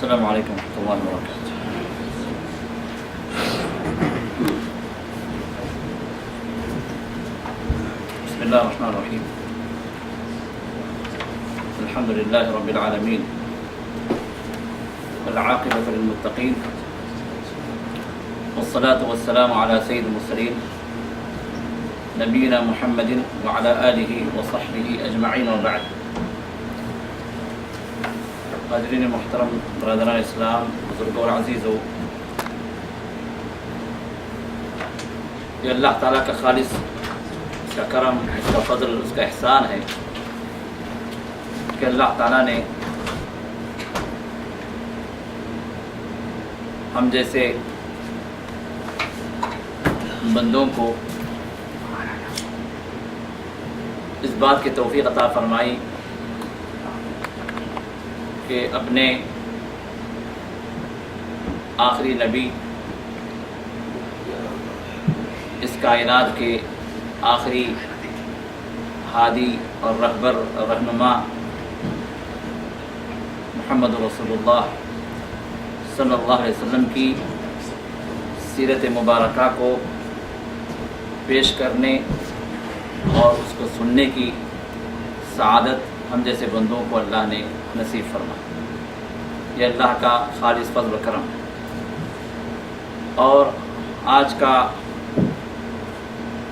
السلام علیکم ورحمۃ اللہ وبرکاتہ۔ بسم اللہ الرحمن الرحیم، الحمد للہ رب العالمین والعاقبۃ للمتقین والصلاة والسلام علی سید المرسلین نبینا محمد وعلی آلہ وصحبہ اجمعین وبعد۔ حاضرین محترم، برادران اسلام، بزرگوں اور عزیزوں، یہ اللہ تعالیٰ کا خالص، اس کا کرم، اس کا فضل، اس کا احسان ہے کہ اللہ تعالیٰ نے ہم جیسے بندوں کو اس بات کی توفیق عطا فرمائی کہ اپنے آخری نبی، اس کائنات کے آخری ہادی اور رہبر اور رہنما محمد رسول اللہ صلی اللہ علیہ وسلم کی سیرت مبارکہ کو پیش کرنے اور اس کو سننے کی سعادت ہم جیسے بندوں کو اللہ نے نصیب فرما۔ یہ اللہ کا خالص فضل و کرم ہے۔ اور آج کا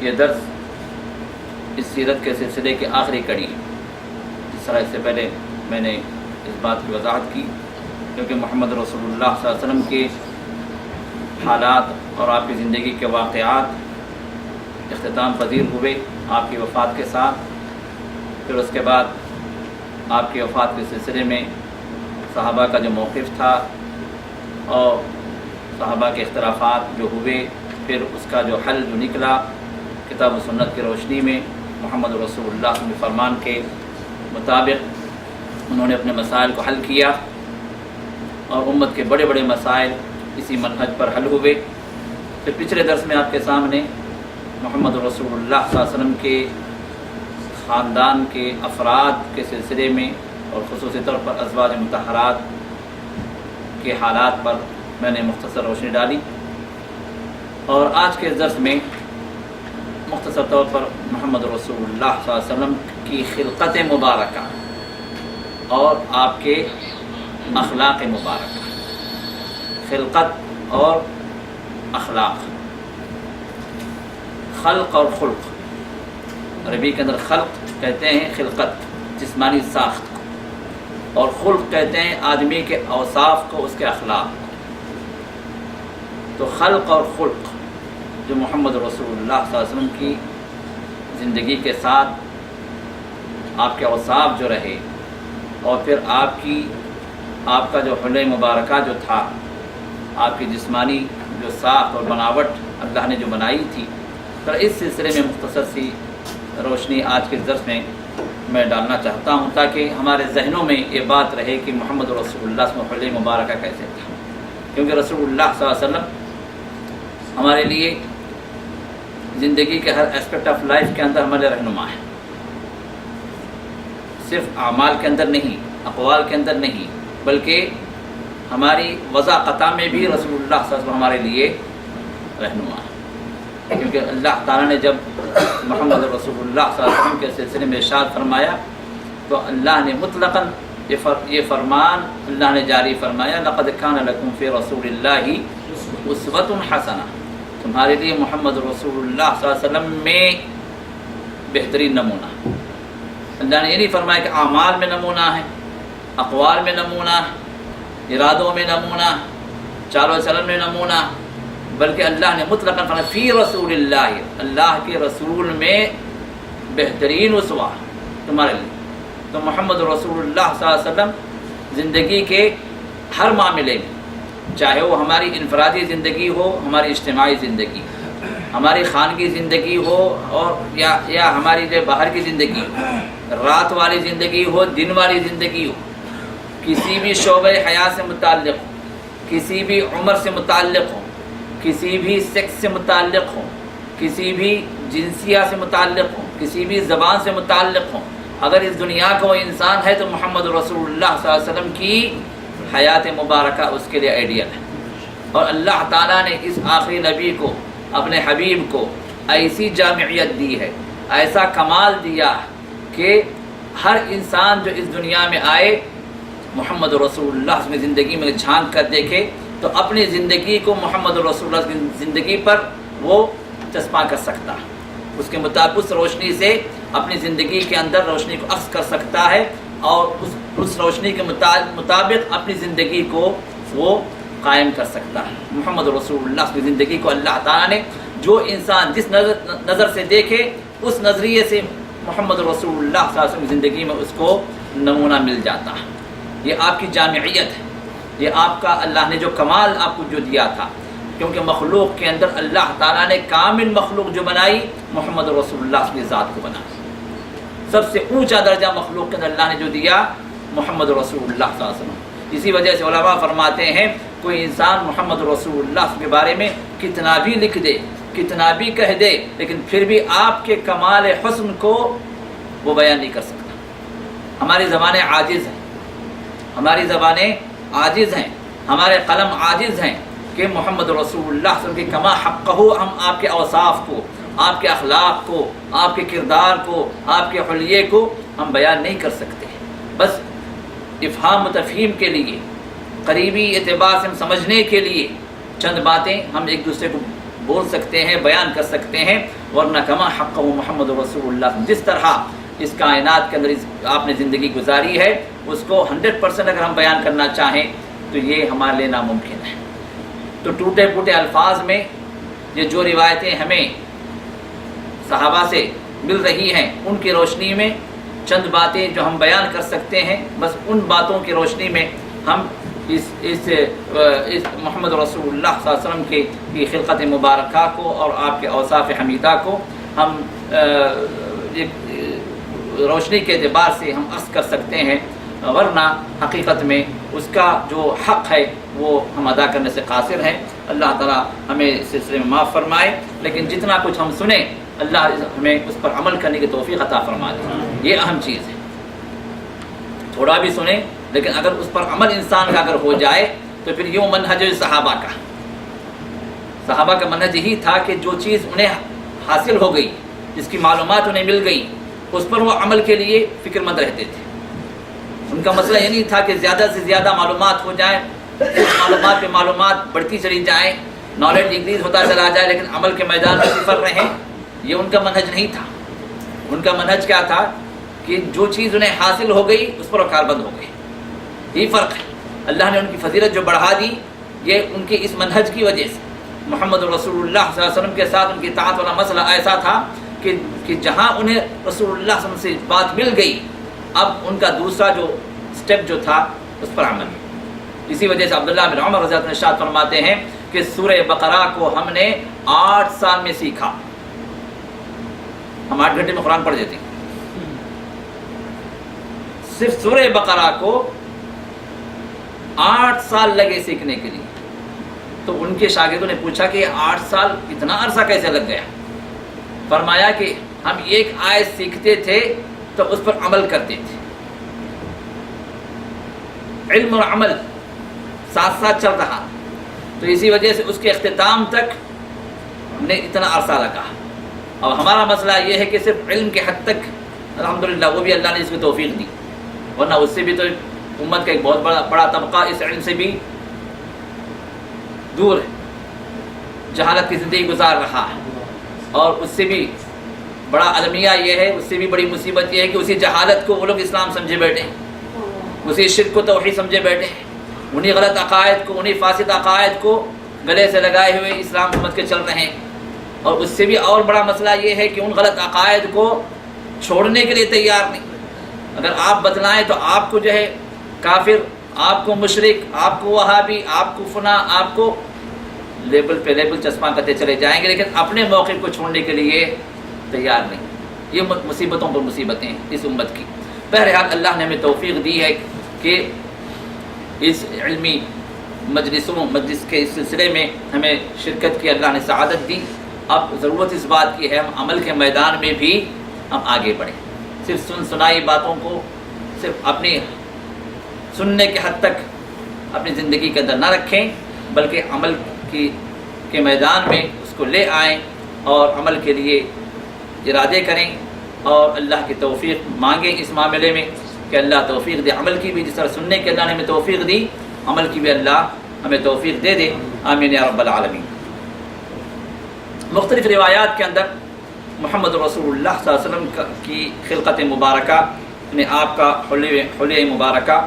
یہ درس اس سیرت کے سلسلے کی آخری کڑی ہے۔ جس طرح اس سے پہلے میں نے اس بات کی وضاحت کی، کیونکہ محمد رسول اللہ صلی اللہ علیہ وسلم کے حالات اور آپ کی زندگی کے واقعات اختتام پذیر ہوئے آپ کی وفات کے ساتھ۔ پھر اس کے بعد آپ کی وفات کے سلسلے میں صحابہ کا جو موقف تھا اور صحابہ کے اختلافات جو ہوئے، پھر اس کا جو حل جو نکلا کتاب و سنت کی روشنی میں، محمد رسول اللہ صلی اللہ علیہ وسلم کے فرمان کے مطابق انہوں نے اپنے مسائل کو حل کیا اور امت کے بڑے بڑے مسائل اسی منہج پر حل ہوئے۔ پھر پچھلے درس میں آپ کے سامنے محمد رسول اللہ صلی اللہ علیہ وسلم کے خاندان کے افراد کے سلسلے میں اور خصوصی طور پر ازواج مطہرات کے حالات پر میں نے مختصر روشنی ڈالی، اور آج کے درس میں مختصر طور پر محمد رسول اللہ صلی اللہ علیہ وسلم کی خلقت مبارکہ اور آپ کے اخلاق مبارکہ، خلقت اور اخلاق، خلق اور خلق۔ عربی کے اندر خلق کہتے ہیں خلقت، جسمانی ساخت کو، اور خلق کہتے ہیں آدمی کے اوصاف کو، اس کے اخلاق کو۔ تو خلق اور خلق جو محمد رسول اللہ صلی اللہ علیہ وسلم کی زندگی کے ساتھ آپ کے اوصاف جو رہے، اور پھر آپ کا جو حلیہ مبارکہ جو تھا، آپ کی جسمانی جو ساخت اور بناوٹ اللہ نے جو بنائی تھی، تو اس سلسلے میں مختصر سی روشنی آج کے درس میں ڈالنا چاہتا ہوں، تاکہ ہمارے ذہنوں میں یہ بات رہے کہ محمد رسول اللہ صلی اللہ علیہ وسلم مبارکہ کیسے تھا۔ کیونکہ رسول اللہ صلی اللہ علیہ وسلم ہمارے لیے زندگی کے ہر اسپیکٹ آف لائف کے اندر ہمارے رہنما ہیں، صرف اعمال کے اندر نہیں، اقوال کے اندر نہیں، بلکہ ہماری وضع قطع میں بھی رسول اللہ صلی اللہ علیہ وسلم ہمارے لیے رہنما ہے۔ کیونکہ اللہ تعالیٰ نے جب محمد رسول اللہ صلی اللہ علیہ وسلم کے سلسلے میں ارشاد فرمایا، تو اللہ نے مطلقاً یہ فرمان اللہ نے جاری فرمایا، لقد کان لکم فی رسول اللہ اسوۃ حسنہ، تمہارے لیے محمد رسول اللہ صلی اللہ علیہ وسلم میں بہترین نمونہ۔ اللہ نے یہ نہیں فرمایا کہ اعمال میں نمونہ ہے، اقوال میں نمونہ، ارادوں میں نمونہ، چال و چلن میں نمونہ، بلکہ اللہ نے مطلقاً فرمایا فی رسول اللہ، اللہ کے رسول میں بہترین اسوہ تمہارے لیے۔ تو محمد رسول اللہ صلی اللہ علیہ وسلم زندگی کے ہر معاملے میں، چاہے وہ ہماری انفرادی زندگی ہو، ہماری اجتماعی زندگی، ہماری خانگی زندگی ہو، اور یا ہماری جو باہر کی زندگی ہو، رات والی زندگی ہو، دن والی زندگی ہو، کسی بھی شعبہ حیات سے متعلق ہو، کسی بھی عمر سے متعلق ہو، کسی بھی سیکس سے متعلق ہوں، کسی بھی جنسیہ سے متعلق ہوں، کسی بھی زبان سے متعلق ہوں، اگر اس دنیا کا وہ انسان ہے تو محمد رسول اللہ صلی اللہ علیہ وسلم کی حیات مبارکہ اس کے لیے آئیڈیل ہے۔ اور اللہ تعالیٰ نے اس آخری نبی کو، اپنے حبیب کو ایسی جامعیت دی ہے، ایسا کمال دیا کہ ہر انسان جو اس دنیا میں آئے محمد رسول اللہ کی زندگی میں جھانک کر دیکھے تو اپنی زندگی کو محمد رسول اللہ کی زندگی پر وہ چسپاں کر سکتا ہے، اس کے مطابق اس روشنی سے اپنی زندگی کے اندر روشنی کو عکس کر سکتا ہے، اور اس روشنی کے مطابق اپنی زندگی کو وہ قائم کر سکتا ہے۔ محمد رسول اللہ کی زندگی کو اللہ تعالیٰ نے، جو انسان جس نظر سے دیکھے اس نظریے سے محمد رسول اللہ صلی اللہ علیہ وسلم کی زندگی میں اس کو نمونہ مل جاتا ہے۔ یہ آپ کی جامعیت ہے، یہ آپ کا اللہ نے جو کمال آپ کو جو دیا تھا، کیونکہ مخلوق کے اندر اللہ تعالیٰ نے کامل مخلوق جو بنائی محمد رسول اللہ کی ذات کو بنائی۔ سب سے اونچا درجہ مخلوق کے اندر اللہ نے جو دیا محمد رسول اللہ صلی اللہ علیہ وسلم۔ اسی وجہ سے علماء فرماتے ہیں کوئی انسان محمد رسول اللہ کے بارے میں کتنا بھی لکھ دے، کتنا بھی کہہ دے، لیکن پھر بھی آپ کے کمال حسن کو وہ بیان نہیں کر سکتا۔ ہماری زبانیں عاجز ہیں، ہماری زبانیں عاجز ہیں، ہمارے قلم عاجز ہیں کہ محمد رسول اللہ صلی اللہ علیہ وسلم کے کما حق ہو ہم آپ کے اوصاف کو، آپ کے اخلاق کو، آپ کے کردار کو، آپ کے حلیے کو ہم بیان نہیں کر سکتے۔ بس افہام و تفہیم کے لیے، قریبی اعتبار سے ہم سمجھنے کے لیے چند باتیں ہم ایک دوسرے کو بول سکتے ہیں، بیان کر سکتے ہیں، ورنہ کما حق ہو محمد رسول اللہ، جس طرح اس کائنات کے اندر آپ نے زندگی گزاری ہے اس کو 100% اگر ہم بیان کرنا چاہیں تو یہ ہمارے لیے ناممکن ہے۔ تو ٹوٹے پھوٹے الفاظ میں یہ جو روایتیں ہمیں صحابہ سے مل رہی ہیں ان کی روشنی میں چند باتیں جو ہم بیان کر سکتے ہیں، بس ان باتوں کی روشنی میں ہم اس محمد رسول اللہ صلی اللہ علیہ وسلم کی خلقت مبارکہ کو اور آپ کے اوصاف حمیدہ کو ہم روشنی کے اعتبار سے ہم عکس کر سکتے ہیں، ورنہ حقیقت میں اس کا جو حق ہے وہ ہم ادا کرنے سے قاصر ہیں۔ اللہ تعالیٰ ہمیں اس سلسلے میں معاف فرمائے، لیکن جتنا کچھ ہم سنیں اللہ ہمیں اس پر عمل کرنے کی توفیق عطا فرما دے، یہ اہم چیز ہے۔ تھوڑا بھی سنیں لیکن اگر اس پر عمل انسان کا اگر ہو جائے تو پھر یہ منہج صحابہ کا منہج یہی تھا کہ جو چیز انہیں حاصل ہو گئی، جس کی معلومات انہیں مل گئی، اس پر وہ عمل کے لیے فکر مند رہتے تھے۔ ان کا مسئلہ یہ نہیں تھا کہ زیادہ سے زیادہ معلومات ہو جائیں، معلومات پہ معلومات بڑھتی چلی جائیں، نالج انکریز ہوتا چلا جائے، لیکن عمل کے میدان میں صفر رہیں، یہ ان کا منہج نہیں تھا۔ ان کا منہج کیا تھا کہ جو چیز انہیں حاصل ہو گئی اس پر وہ کاربند ہو گئی۔ یہی فرق ہے۔ اللہ نے ان کی فضیلت جو بڑھا دی یہ ان کے اس منہج کی وجہ سے۔ محمد رسول اللہ صلی اللہ علیہ وسلم کے ساتھ ان کی اطاعت والا مسئلہ ایسا تھا کہ جہاں انہیں رسول اللہ صلی اللہ علیہ وسلم سے بات مل گئی، اب ان کا دوسرا جو سٹیپ جو تھا اس پر عمل۔ اسی وجہ سے عبداللہ بن عمر رضی اللہ عنہ ارشاد فرماتے ہیں کہ سورہ بقرہ کو ہم نے 8 سال میں سیکھا۔ ہم 8 گھنٹے میں قرآن پڑھ دیتے ہیں، صرف سورہ بقرہ کو 8 سال لگے سیکھنے کے لیے۔ تو ان کے شاگردوں نے پوچھا کہ 8 سال اتنا عرصہ کیسے لگ گیا؟ فرمایا کہ ہم ایک آیت سیکھتے تھے تو اس پر عمل کرتے تھے، علم اور عمل ساتھ ساتھ چل رہا، تو اسی وجہ سے اس کے اختتام تک ہم نے اتنا عرصہ لگا۔ اور ہمارا مسئلہ یہ ہے کہ صرف علم کے حد تک الحمدللہ وہ بھی اللہ نے اس کو توفیق دی، ورنہ اس سے بھی تو امت کا ایک بہت بڑا طبقہ اس علم سے بھی دور ہے، جہالت کی زندگی گزار رہا ہے۔ اور اس سے بھی بڑا المیہ یہ ہے، اس سے بھی بڑی مصیبت یہ ہے کہ اسی جہالت کو وہ لوگ اسلام سمجھے بیٹھے ہیں، اسی شرک کو توحید سمجھے بیٹھے ہیں، انہی غلط عقائد کو، انہی فاسد عقائد کو گلے سے لگائے ہوئے اسلام سمجھ کے چل رہے ہیں۔ اور اس سے بھی اور بڑا مسئلہ یہ ہے کہ ان غلط عقائد کو چھوڑنے کے لیے تیار نہیں۔ اگر آپ بتلائیں تو آپ کو جو ہے کافر، آپ کو مشرک، آپ کو وہابی، آپ کو فنا، آپ کو لیبل پہ لیبل چسپاں کرتے چلے جائیں گے، لیکن اپنے موقف کو چھوڑنے کے لیے تیار نہیں۔ یہ مصیبتوں پر مصیبتیں اس امت کی۔ بہرحال اللہ نے ہمیں توفیق دی ہے کہ اس علمی مجلس کے اس سلسلے میں ہمیں شرکت کی، اللہ نے سعادت دی۔ اب ضرورت اس بات کی ہے ہم عمل کے میدان میں بھی ہم آگے بڑھیں، صرف سنائی باتوں کو صرف اپنی سننے کے حد تک اپنی زندگی کے اندر نہ رکھیں، بلکہ عمل کے میدان میں اس کو لے آئیں اور عمل کے لیے ارادے کریں اور اللہ کی توفیق مانگیں اس معاملے میں کہ اللہ توفیق دے عمل کی بھی، جس طرح سننے کے اللہ نے ہمیں توفیق دی، عمل کی بھی اللہ ہمیں توفیق دے دے، آمین یا رب العالمین۔ مختلف روایات کے اندر محمد رسول اللہ صلی اللہ علیہ وسلم کی خلقت مبارکہ نے آپ کا حلیہ مبارکہ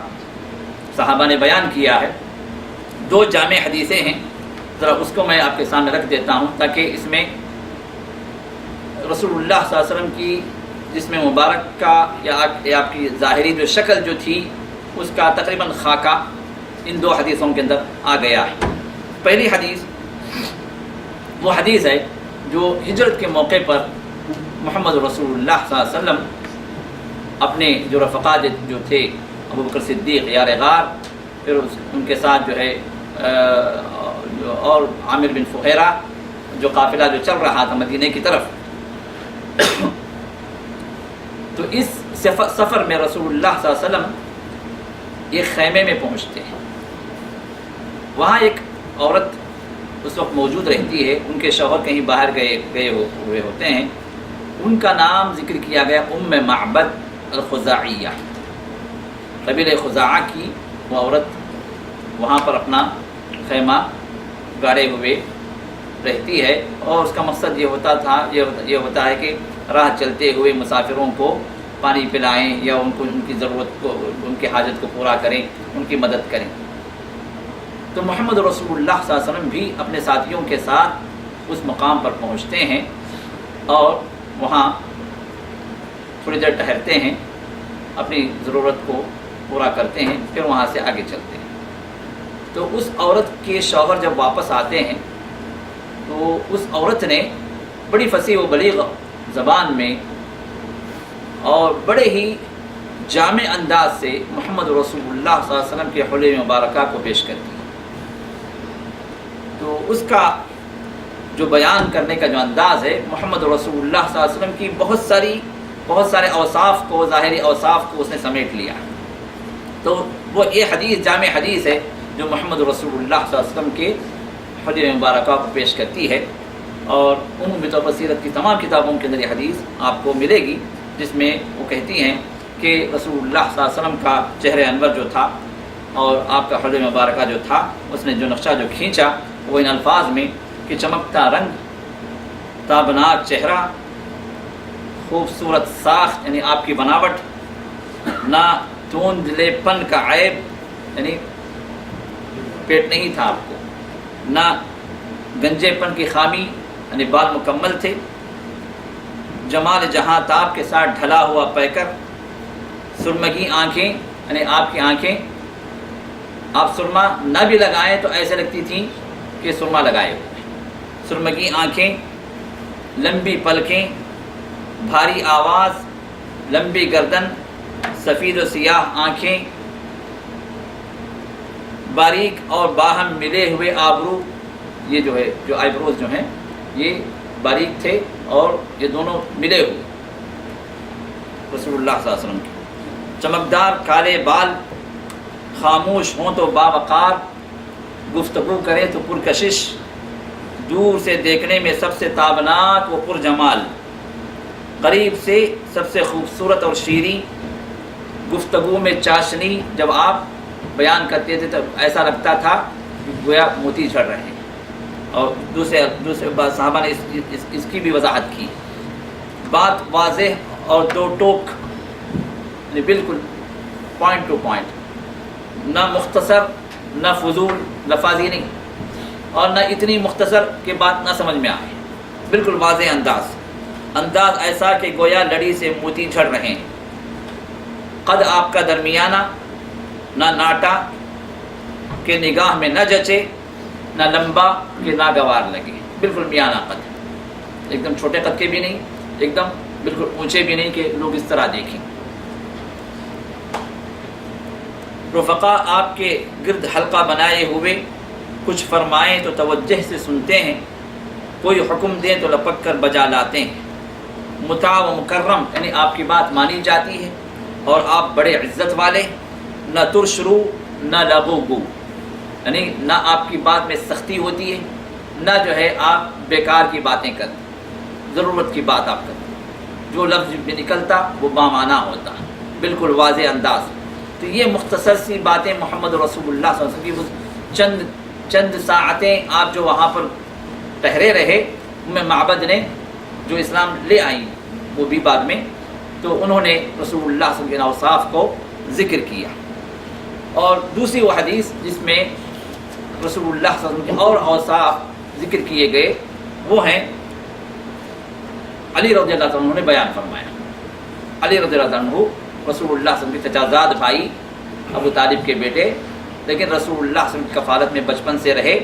صحابہ نے بیان کیا ہے۔ 2 جامع حدیثیں ہیں، ذرا اس کو میں آپ کے سامنے رکھ دیتا ہوں تاکہ اس میں رسول اللہ صلی اللہ علیہ وسلم کی جسم مبارک کا یا آپ کی ظاہری جو شکل جو تھی اس کا تقریباً خاکہ ان 2 حدیثوں کے اندر آ گیا ہے۔ پہلی حدیث وہ حدیث ہے جو ہجرت کے موقع پر محمد رسول اللہ صلی اللہ علیہ وسلم اپنے جو رفقا جو تھے ابو بکر صدیق یار غار، پھر ان کے ساتھ جو ہے اور عامر بن فہیرہ جو قافلہ جو چل رہا تھا مدینہ کی طرف، تو اس سفر میں رسول اللہ صلی اللہ علیہ وسلم ایک خیمے میں پہنچتے ہیں۔ وہاں ایک عورت اس وقت موجود رہتی ہے، ان کے شوہر کہیں باہر گئے ہوئے ہوتے ہیں، ان کا نام ذکر کیا گیا ام معبد الخزاعیہ، قبیلہ خزاعہ کی وہ عورت وہاں پر اپنا خیمہ گاڑے ہوئے رہتی ہے، اور اس کا مقصد یہ ہوتا ہے کہ راہ چلتے ہوئے مسافروں کو پانی پلائیں یا ان کی ضرورت کو، ان کی حاجت کو پورا کریں، ان کی مدد کریں۔ تو محمد رسول اللہ صلی اللہ علیہ وسلم بھی اپنے ساتھیوں کے ساتھ اس مقام پر پہنچتے ہیں اور وہاں تھوڑی دیر ٹہرتے ہیں، اپنی ضرورت کو پورا کرتے ہیں، پھر وہاں سے آگے چلتے ہیں۔ تو اس عورت کے شوہر جب واپس آتے ہیں تو اس عورت نے بڑی فصیح و بلیغ زبان میں اور بڑے ہی جامع انداز سے محمد رسول اللہ صلی اللہ علیہ وسلم کے حلیہ مبارکہ کو پیش کر دی۔ تو اس کا جو بیان کرنے کا جو انداز ہے، محمد رسول اللہ صلی اللہ علیہ وسلم کی بہت سارے اوصاف کو، ظاہری اوصاف کو اس نے سمیٹ لیا۔ تو وہ یہ حدیث جامع حدیث ہے جو محمد رسول اللہ صلی اللہ علیہ وسلم کے حلیہ مبارکہ کو پیش کرتی ہے، اور عمومی طور پر سیرت کی تمام کتابوں کے اندر یہ حدیث آپ کو ملے گی، جس میں وہ کہتی ہیں کہ رسول اللہ صلی اللہ علیہ وسلم کا چہرہ انور جو تھا اور آپ کا حلیہ مبارکہ جو تھا، اس نے جو نقشہ جو کھینچا وہ ان الفاظ میں کہ چمکتا رنگ، تابناک چہرہ، خوبصورت ساخت یعنی آپ کی بناوٹ، نہ توندلے پن کا عیب یعنی پیٹ نہیں تھا آپ کو، نہ گنجے پن کی خامی یعنی بال مکمل تھے، جمال جہاں تاب کے ساتھ ڈھلا ہوا پیکر، سرمگی آنکھیں یعنی آپ کی آنکھیں آپ سرما نہ بھی لگائیں تو ایسے لگتی تھیں کہ سرما لگائے ہوئے، سرمگی آنکھیں، لمبی پلکیں، بھاری آواز، لمبی گردن، سفید و سیاہ آنکھیں، باریک اور باہم ملے ہوئے آبرو، یہ جو ہے جو آئی بروز جو ہیں یہ باریک تھے اور یہ دونوں ملے ہوئے رسول اللہ صلی اللہ علیہ وسلم کے، چمکدار کالے بال، خاموش ہوں تو باوقار، گفتگو کریں تو پرکشش، دور سے دیکھنے میں سب سے تابناک و پرجمال، قریب سے سب سے خوبصورت اور شیریں، گفتگو میں چاشنی، جب آپ بیان کرتے تھے تو ایسا لگتا تھا کہ گویا موتی جھڑ رہے ہیں، اور دوسرے صحابہ نے اس کی بھی وضاحت کی، بات واضح اور دو ٹوک یعنی بالکل پوائنٹ ٹو پوائنٹ، نہ مختصر نہ فضول لفاظی نہیں، اور نہ اتنی مختصر کہ بات نہ سمجھ میں آئے، بالکل واضح انداز ایسا کہ گویا لڑی سے موتی جھڑ رہے ہیں، قد آپ کا درمیانہ، نہ ناٹا کہ نگاہ میں نہ جچے، نہ لمبا کہ ناگوار لگے، بالکل میانہ قد، ایک دم چھوٹے قد کے بھی نہیں، ایک دم بالکل اونچے بھی نہیں کہ لوگ اس طرح دیکھیں۔ رفقا آپ کے گرد حلقہ بنائے ہوئے، کچھ فرمائیں تو توجہ سے سنتے ہیں، کوئی حکم دیں تو لپک کر بجا لاتے ہیں، مطاع و مکرم یعنی آپ کی بات مانی جاتی ہے، اور آپ بڑے عزت والے، نہ ترش رو نہ لغو گو یعنی نہ آپ کی بات میں سختی ہوتی ہے، نہ جو ہے آپ بیکار کی باتیں کرتے، ضرورت کی بات آپ کرتے، جو لفظ بھی نکلتا وہ بامعنی ہوتا، بالکل واضح انداز۔ تو یہ مختصر سی باتیں محمد رسول اللہ صلی اللہ علیہ وسلم کی چند ساعتیں آپ جو وہاں پر ٹھہرے رہے، معبد نے جو اسلام لے آئیں وہ بھی بعد میں، تو انہوں نے رسول اللہ صلی اللہ علیہ وسلم کے اوصاف کو ذکر کیا۔ اور دوسری وہ حدیث جس میں رسول اللہ صلی اللہ علیہ وسلم کے اور اوصاف ذکر کیے گئے، وہ ہیں علی رضی اللہ عنہ نے بیان فرمایا۔ علی رضی اللہ عنہ رسول اللہ صلی اللہ علیہ وسلم کے چچازاد بھائی، ابو طالب کے بیٹے، لیکن رسول اللہ صلی اللہ علیہ وسلم کی کفالت میں بچپن سے رہے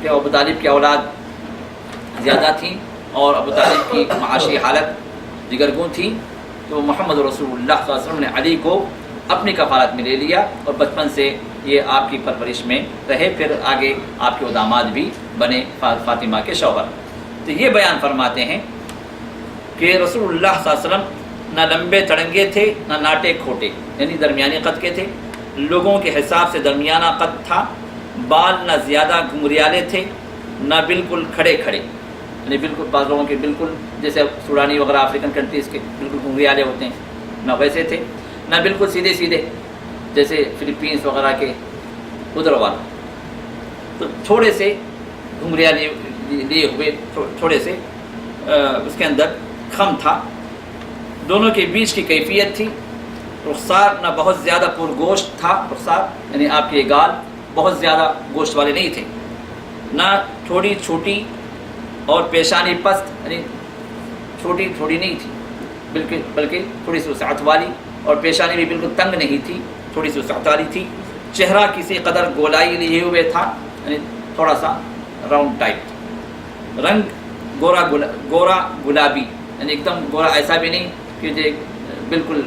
کہ ابو طالب کی اولاد زیادہ تھیں اور ابو طالب کی معاشی حالت جگرگوں تھی، تو محمد رسول اللہ صلی اللہ علیہ وسلم نے علی کو اپنی کفالت میں لے لیا اور بچپن سے یہ آپ کی پرورش میں رہے، پھر آگے آپ کے داماد بھی بنے فاطمہ کے شوہر۔ تو یہ بیان فرماتے ہیں کہ رسول اللہ صلی اللہ علیہ وسلم نہ لمبے تڑنگے تھے نہ ناٹے کھوٹے، یعنی درمیانی قد کے تھے، لوگوں کے حساب سے درمیانہ قد تھا، بال نہ زیادہ گھنگریالے تھے نہ بالکل کھڑے کھڑے، یعنی بالکل بعض لوگوں کے بالکل جیسے سوڈانی وغیرہ افریقن کنٹریز کے بالکل گھنگریالے ہوتے ہیں، نہ ویسے تھے، نہ بالکل سیدھے سیدھے جیسے فلپینس وغیرہ کے ادھر والا، تو تھوڑے سے گھنگریالے لیے ہوئے، تھوڑے سے اس کے اندر خم تھا، دونوں کے بیچ کی کیفیت تھی، رخسار نہ بہت زیادہ پرگوشت تھا، رخسار یعنی آپ کے گال بہت زیادہ گوشت والے نہیں تھے، نہ تھوڑی چھوٹی اور پیشانی پست یعنی چھوٹی تھوڑی نہیں تھی، بلکہ تھوڑی سی وسعت والی، اور پیشانی بھی بالکل تنگ نہیں تھی، تھوڑی سی وسعت والی تھی، چہرہ کسی قدر گولائی لیے ہوئے تھا، یعنی تھوڑا سا راؤنڈ ٹائپ، رنگ گورا گلابی، یعنی ایک دم گورا ایسا بھی نہیں کہ جو بالکل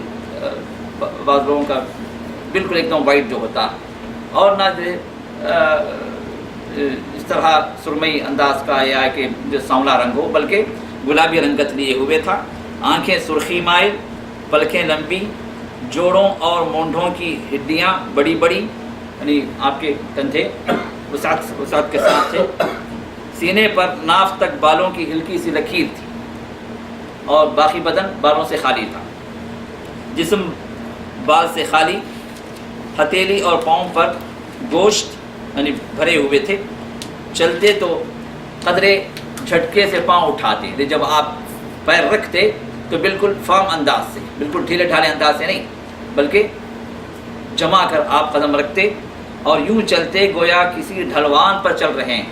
بعض لوگوں کا بالکل ایک دم وائٹ جو ہوتا، اور نہ جو اس طرح سرمئی انداز کا یا کہ جو سانولا رنگ ہو، بلکہ گلابی رنگت لیے ہوئے تھا، آنکھیں سرخی مائل، پلکیں لمبی، جوڑوں اور مونڈھوں کی ہڈیاں بڑی بڑی، یعنی آپ کے کندھے وسعت کے ساتھ تھے، سینے پر ناف تک بالوں کی ہلکی سی لکیر تھی، اور باقی بدن بالوں سے خالی تھا، جسم بال سے خالی، ہتھیلی اور پاؤں پر گوشت یعنی بھرے ہوئے تھے، چلتے تو قدرے جھٹکے سے پاؤں اٹھاتے، جب آپ پیر رکھتے تو بالکل فرم انداز سے، بالکل ڈھیلے ڈھالے انداز سے نہیں، بلکہ جما کر آپ قدم رکھتے اور یوں چلتے گویا کسی ڈھلوان پر چل رہے ہیں،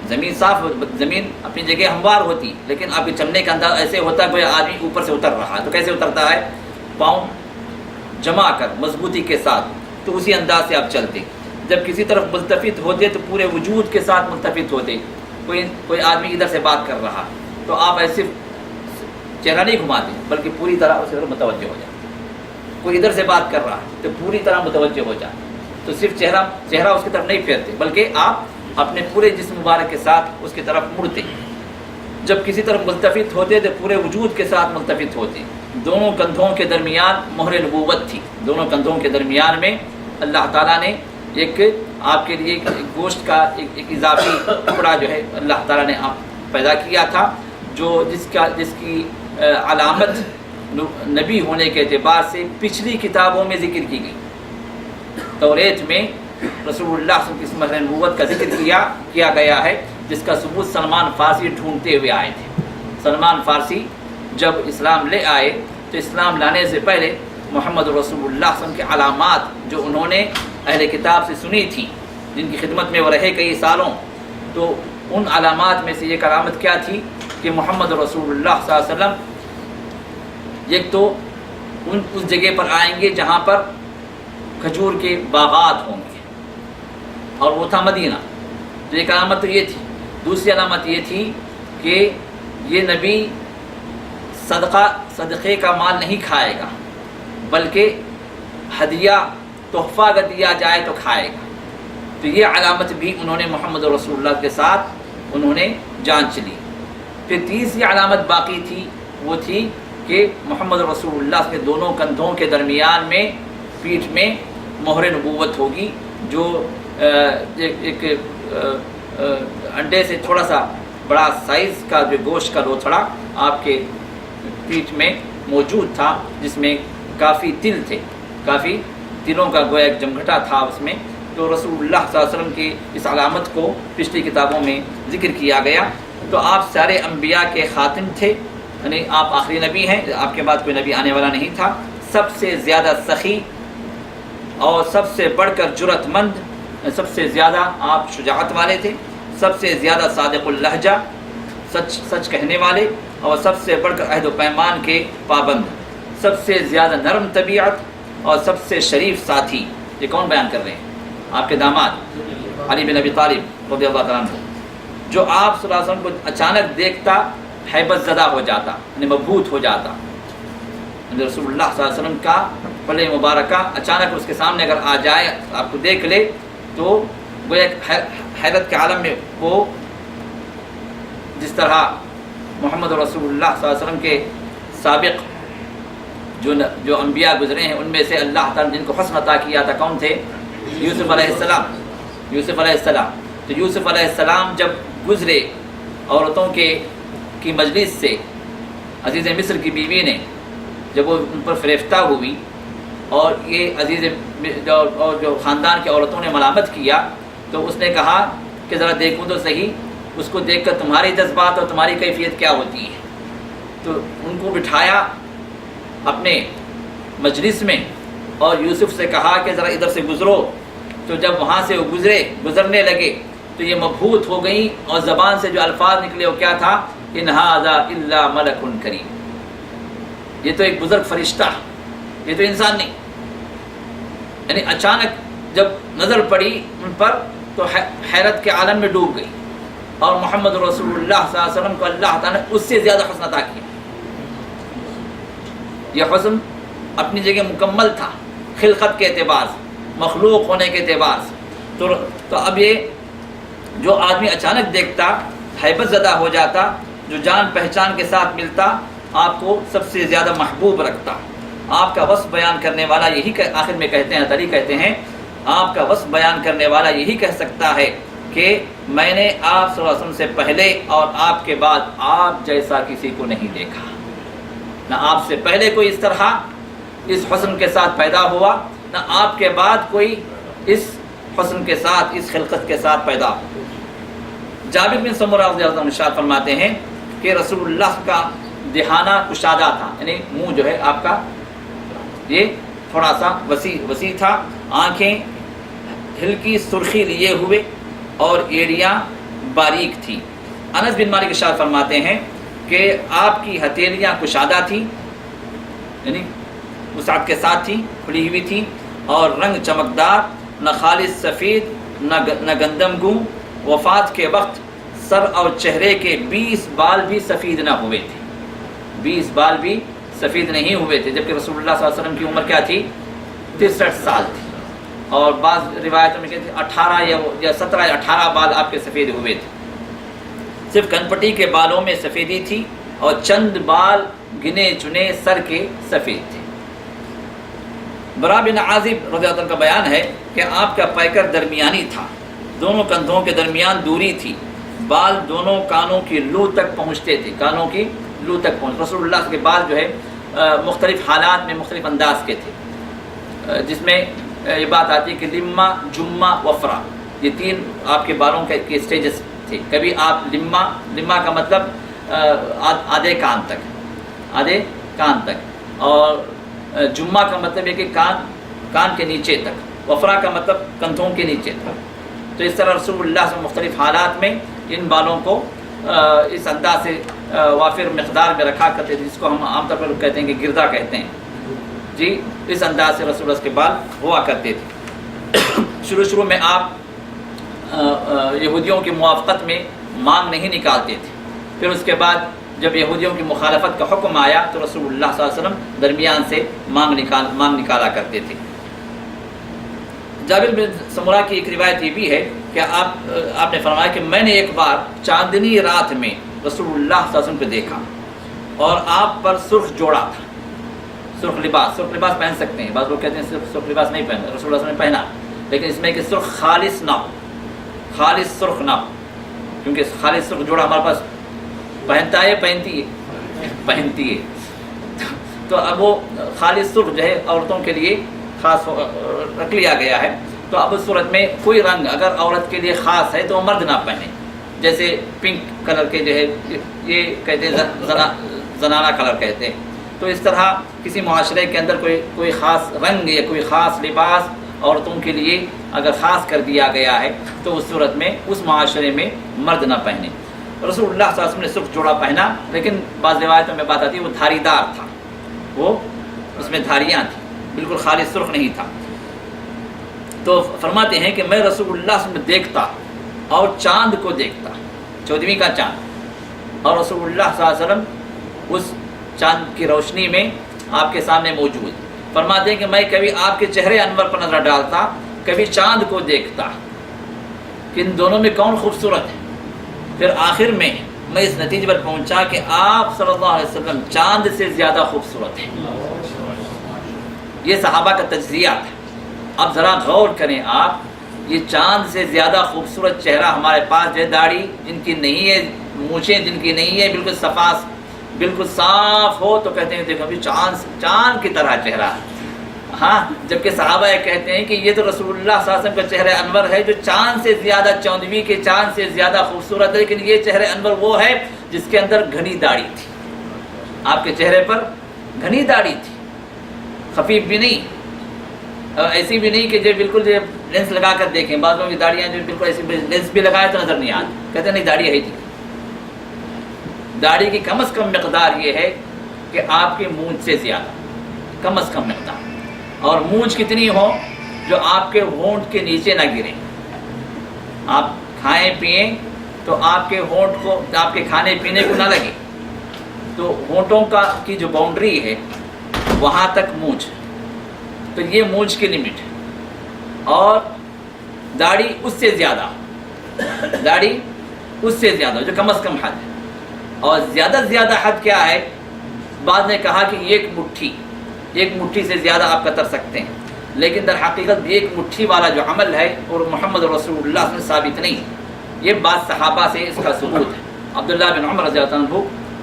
زمین صاف، زمین اپنی جگہ ہموار ہوتی، لیکن آپ کے چلنے کا انداز ایسے ہوتا ہے گویا آدمی اوپر سے اتر رہا ہے، تو کیسے اترتا ہے؟ پاؤں جما کر مضبوطی کے ساتھ، تو اسی انداز سے آپ چلتے، جب کسی طرف ملتفت ہوتے تو پورے وجود کے ساتھ ملتفت ہوتے، کوئی آدمی ادھر سے بات کر رہا تو آپ ایسے چہرہ نہیں گھماتے بلکہ پوری طرح اس طرف متوجہ ہو جائے، کوئی ادھر سے بات کر رہا تو پوری طرح متوجہ ہو جائے، تو صرف چہرہ اس کی طرف نہیں پھیرتے بلکہ آپ اپنے پورے جسم مبارک کے ساتھ اس کی طرف مڑتے، جب کسی طرف ملتفت ہوتے تو پورے وجود کے ساتھ ملتفت ہوتے، دونوں کندھوں کے درمیان مہر نبوت تھی، دونوں کندھوں کے درمیان میں اللہ تعالیٰ نے ایک آپ کے لیے گوشت کا ایک اضافی ٹکڑا جو ہے اللہ تعالیٰ نے آپ پیدا کیا تھا، جو جس کی علامت نبی ہونے کے اعتبار سے پچھلی کتابوں میں ذکر کی گئی، توریت میں رسول اللہ صلی اللہ علیہ وسلم کی مہر نبوت کا ذکر کیا گیا ہے، جس کا ثبوت سلمان فارسی ڈھونڈتے ہوئے آئے تھے۔ سلمان فارسی جب اسلام لے آئے تو اسلام لانے سے پہلے محمد رسول اللہ صلی اللہ علیہ وسلم کی علامات جو انہوں نے اہل کتاب سے سنی تھی، جن کی خدمت میں وہ رہے کئی سالوں، تو ان علامات میں سے ایک علامت کیا تھی کہ محمد رسول اللہ صلی اللہ علیہ وسلم ایک تو اس جگہ پر آئیں گے جہاں پر کھجور کے باغات ہوں گے، اور وہ تھا مدینہ، تو ایک علامت تو یہ تھی۔ دوسری علامت یہ تھی کہ یہ نبی صدقے کا مال نہیں کھائے گا بلکہ ہدیہ تحفہ اگر دیا جائے تو کھائے گا، تو یہ علامت بھی انہوں نے محمد رسول اللہ کے ساتھ انہوں نے جانچ لی۔ پھر تیسری علامت باقی تھی، وہ تھی کہ محمد رسول اللہ کے دونوں کندھوں کے درمیان میں پیٹھ میں مہر نبوت ہوگی، جو ایک انڈے سے تھوڑا سا بڑا سائز کا جو گوشت کا لوتھڑا آپ کے پیٹھ میں موجود تھا، جس میں کافی تل تھے، کافی تلوں کا گویا ایک جمگھٹا تھا اس میں۔ تو رسول اللہ صلی اللہ علیہ وسلم کی اس علامت کو پچھلی کتابوں میں ذکر کیا گیا۔ تو آپ سارے انبیاء کے خاتم تھے، یعنی آپ آخری نبی ہیں، آپ کے بعد کوئی نبی آنے والا نہیں تھا۔ سب سے زیادہ سخی اور سب سے بڑھ کر جرأت مند، سب سے زیادہ آپ شجاعت والے تھے، سب سے زیادہ صادق اللہجہ، سچ کہنے والے، اور سب سے بڑھ کر عہد و پیمان کے پابند، سب سے زیادہ نرم طبیعت اور سب سے شریف ساتھی۔ یہ کون بیان کر رہے ہیں؟ آپ کے داماد علی بن ابی طالب رضی اللہ تعالیٰ عنہ، جو آپ صلی اللہ علیہ وسلم کو اچانک دیکھتا ہیبت زدہ ہو جاتا، یعنی مبہوت ہو جاتا۔ رسول اللہ صلی اللہ علیہ وسلم کا پلے مبارکہ اچانک اس کے سامنے اگر آ جائے، آپ کو دیکھ لے، تو وہ ایک حیرت کے عالم میں، وہ جس طرح محمد رسول اللہ صلی اللہ علیہ وسلم کے سابق جو انبیاء گزرے ہیں، ان میں سے اللہ تعالیٰ نے جن کو حسن عطا کیا تھا کون تھے؟ یوسف علیہ السلام۔ یوسف علیہ السلام، تو یوسف علیہ السلام جب گزرے عورتوں کی مجلس سے، عزیز مصر کی بیوی نے جب وہ ان پر فریفتہ ہوئی، اور یہ عزیز جو خاندان کی عورتوں نے ملامت کیا، تو اس نے کہا کہ ذرا دیکھوں تو صحیح، اس کو دیکھ کر تمہاری جذبات اور تمہاری کیفیت کیا ہوتی ہے۔ تو ان کو بٹھایا اپنے مجلس میں، اور یوسف سے کہا کہ ذرا ادھر سے گزرو۔ تو جب وہاں سے وہ گزرنے لگے تو یہ مبہوت ہو گئیں، اور زبان سے جو الفاظ نکلے وہ کیا تھا؟ ان ھذا الا ملک کریم، یہ تو ایک بزرگ فرشتہ، یہ تو انسان نہیں۔ یعنی اچانک جب نظر پڑی ان پر تو حیرت کے عالم میں ڈوب گئی، اور محمد رسول اللہ صلی اللہ علیہ وسلم کو اللہ تعالیٰ نے اس سے زیادہ حسن عطا کیا۔ یہ حسن اپنی جگہ مکمل تھا، خلقت کے اعتبار سے، مخلوق ہونے کے اعتبار سے۔ تو اب یہ جو آدمی اچانک دیکھتا ہیبت زدہ ہو جاتا، جو جان پہچان کے ساتھ ملتا، آپ کو سب سے زیادہ محبوب رکھتا۔ آپ کا وصف بیان کرنے والا یہی آخر میں کہتے ہیں، علی کہتے ہیں، آپ کا وصف بیان کرنے والا یہی کہہ سکتا ہے کہ میں نے آپ صلی اللہ علیہ وسلم سے پہلے اور آپ کے بعد آپ جیسا کسی کو نہیں دیکھا۔ نہ آپ سے پہلے کوئی اس طرح اس حسن کے ساتھ پیدا ہوا، نہ آپ کے بعد کوئی اس حسن کے ساتھ، اس خلقت کے ساتھ پیدا ہوا۔ جابر بن سمرہ رضی اللہ عنہ ارشاد فرماتے ہیں کہ رسول اللہ کا دہانہ کشادہ تھا، یعنی منہ جو ہے آپ کا یہ تھوڑا سا وسیع تھا، آنکھیں ہلکی سرخی لیے ہوئے اور ایڑیاں باریک تھی۔ انس بن مالک ارشاد فرماتے ہیں کہ آپ کی ہتھیلیاں کشادہ تھیں، یعنی وسعت کے ساتھ تھی، کھلی ہوئی تھی، اور رنگ چمکدار، نہ خالص سفید نہ گندم گوں۔ وفات کے وقت سر اور چہرے کے 20 بال بھی سفید نہ ہوئے تھے، 20 بال بھی سفید نہیں ہوئے تھے، جبکہ رسول اللہ صلی اللہ علیہ وسلم کی عمر کیا تھی؟ 63 سال تھی، اور بعض روایتوں میں کہتے ہیں 18 یا 17 یا 18 بال آپ کے سفید ہوئے تھے۔ صرف کنپٹی کے بالوں میں سفیدی تھی، اور چند بال گنے چنے سر کے سفید تھے۔ برا بن عازب رضی اللہ عنہ کا بیان ہے کہ آپ کا پیکر درمیانی تھا، دونوں کندھوں کے درمیان دوری تھی، بال دونوں کانوں کی لو تک پہنچتے تھے، کانوں کی لو تک پہنچ۔ رسول اللہ کے بال جو ہے مختلف حالات میں مختلف انداز کے تھے، جس میں یہ بات آتی ہے کہ لما، جمہ، وفرا، یہ 3 آپ کے بالوں کے سٹیجز تھے۔ کبھی آپ لما کا مطلب آدھے کان تک، اور جمہ کا مطلب ہے کہ کان کے نیچے تک، وفرا کا مطلب کندھوں کے نیچے تک۔ تو اس طرح رسول اللہ سے مختلف حالات میں ان بالوں کو اس انداز سے وافر مقدار میں رکھا کرتے تھے، جس کو ہم عام طور پر کہتے ہیں کہ گردہ کہتے ہیں جی۔ اس انداز سے رسول اللہ کے بال ہوا کرتے تھے۔ شروع میں آپ یہودیوں کی موافقت میں مانگ نہیں نکالتے تھے، پھر اس کے بعد جب یہودیوں کی مخالفت کا حکم آیا تو رسول اللہ صلی اللہ علیہ وسلم درمیان سے مانگ نکالا کرتے تھے۔ جابر بن سمرہ کی ایک روایت یہ بھی ہے کہ آپ نے فرمایا کہ میں نے ایک بار چاندنی رات میں رسول اللہ صلی اللہ علیہ وسلم کو دیکھا، اور آپ پر سرخ جوڑا تھا، سرخ لباس پہن سکتے ہیں، بعض لوگ کہتے ہیں سرخ لباس نہیں پہنا، رسول اللہ صلی اللہ علیہ وسلم نے پہنا، لیکن اس میں کہ سرخ خالص نہ ہو، خالص سرخ نہ ہو، کیونکہ خالص سرخ جوڑا ہمارے پاس پہنتا ہے، پہنتی ہے تو اب وہ خالص سرخ جو ہے عورتوں کے لیے خاص رکھ لیا گیا ہے۔ تو اب اس صورت میں کوئی رنگ اگر عورت کے لیے خاص ہے تو وہ مرد نہ پہنے، جیسے پنک کلر کے جو ہے یہ کہتے ہیں زنانہ کلر کہتے ہیں۔ تو اس طرح کسی معاشرے کے اندر کوئی خاص رنگ یا کوئی خاص لباس عورتوں کے لیے اگر خاص کر دیا گیا ہے تو اس صورت میں اس معاشرے میں مرد نہ پہنے۔ رسول اللہ صلی اللہ علیہ وسلم نے سرخ جوڑا پہنا، لیکن بعض روایتوں میں بات آتی ہے وہ دھاری دار تھا، وہ اس میں دھاریاں تھیں، بالکل خالص سرخ نہیں تھا۔ تو فرماتے ہیں کہ میں رسول اللہ صلی اللہ علیہ وسلم دیکھتا اور چاند کو دیکھتا، 14ویں کا چاند، اور رسول اللہ صلی اللہ علیہ وسلم اس چاند کی روشنی میں آپ کے سامنے موجود۔ فرماتے ہیں کہ میں کبھی آپ کے چہرے انور پر نظر ڈالتا، کبھی چاند کو دیکھتا کہ ان دونوں میں کون خوبصورت ہے۔ پھر آخر میں میں اس نتیجے پر پہنچا کہ آپ صلی اللہ علیہ وسلم چاند سے زیادہ خوبصورت ہیں۔ یہ صحابہ کا تجزیہ تھا۔ اب ذرا غور کریں آپ، یہ چاند سے زیادہ خوبصورت چہرہ ہمارے پاس جو ہے، داڑھی جن کی نہیں ہے، مونچھیں جن کی نہیں ہے، بالکل صاف ہو تو کہتے ہیں دیکھو ابھی چاند کی طرح چہرہ ہے۔ ہاں، جبکہ صحابہ کہتے ہیں کہ یہ تو رسول اللہ صلی اللہ علیہ وسلم کا چہرہ انور ہے جو چاند سے زیادہ، 14ویں کے چاند سے زیادہ خوبصورت ہے، لیکن یہ چہرہ انور وہ ہے جس کے اندر گھنی داڑھی تھی۔ آپ کے چہرے پر گھنی داڑھی تھی، خفیف بھی نہیں، ایسی بھی نہیں کہ جو بالکل جو لینس لگا کر دیکھیں، بعض لوگوں کی داڑیاں جو بالکل ایسی لینس بھی لگائے تو نظر نہیں آتی، کہتے ہیں نہیں داڑھی ہے جی۔ داڑھی کی کم از کم مقدار یہ ہے کہ آپ کے مونچھ سے زیادہ، کم از کم مقدار، اور مونچھ کتنی ہو جو آپ کے ہونٹ کے نیچے نہ گریں۔ آپ کھائیں پئیں تو آپ کے ہونٹ کو، آپ کے کھانے پینے کو نہ لگے، تو ہونٹوں کی جو باؤنڈری ہے وہاں تک مونچھ، تو یہ مونچھ کی لمٹ ہے۔ اور داڑھی اس سے زیادہ، داڑھی اس سے زیادہ جو کم از کم حد ہے۔ اور زیادہ سے زیادہ حد کیا ہے؟ بعض نے کہا کہ ایک مٹھی سے زیادہ آپ کتر سکتے ہیں، لیکن در حقیقت ایک مٹھی والا جو عمل ہے اور محمد رسول اللہ سے ثابت نہیں۔ یہ بات صحابہ سے اس کا ثبوت ہے۔ عبداللہ بن عمر رضی اللہ عنہ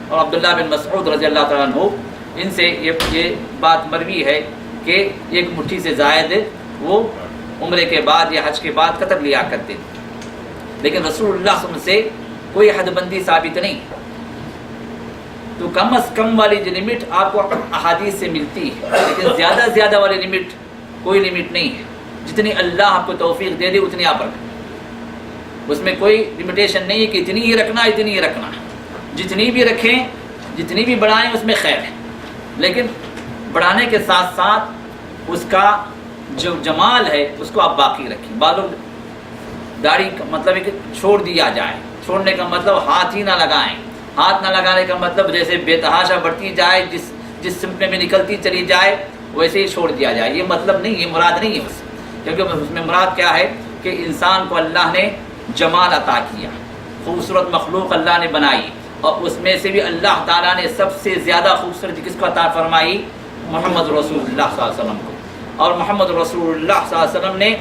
اور عبداللہ بن مسعود رضی اللہ تعالیٰ عنہ، ان سے یہ بات مروی ہے کہ ایک مٹھی سے زائد وہ عمرے کے بعد یا حج کے بعد قطر لیا کرتے تھے، لیکن رسول اللہ صلی اللہ علیہ وسلم سے کوئی حد بندی ثابت نہیں۔ تو کم از کم والی جو لمٹ آپ کو احادیث سے ملتی ہے، لیکن زیادہ سے زیادہ والی لمٹ کوئی لمٹ نہیں ہے۔ جتنی اللہ آپ کو توفیق دے دے اتنی آپ رکھیں، اس میں کوئی لمیٹیشن نہیں ہے کہ اتنی ہی رکھنا اتنی ہی رکھنا، جتنی بھی رکھیں جتنی بھی بڑھائیں اس میں خیر ہے، لیکن بڑھانے کے ساتھ ساتھ اس کا جو جمال ہے اس کو آپ باقی رکھیں۔ بعض لوگ داڑھی کا مطلب ہے کہ چھوڑ دیا جائے، چھوڑنے کا مطلب ہاتھ ہی نہ لگائیں، ہاتھ نہ لگانے کا مطلب جیسے بے تحاشا بڑھتی جائے، جس سمت میں نکلتی چلی جائے ویسے ہی چھوڑ دیا جائے، یہ مطلب نہیں، یہ مراد نہیں ہے اس سے، کیونکہ اس میں مراد کیا ہے کہ انسان کو اللہ نے جمال عطا کیا، خوبصورت مخلوق اللہ نے بنائی، اور اس میں سے بھی اللہ تعالیٰ نے سب سے زیادہ خوبصورتی کس کو عطا فرمائی؟ محمد رسول اللہ صلی اللہ علیہ وسلم کو۔ اور محمد رسول اللہ صلی اللہ علیہ وسلم نے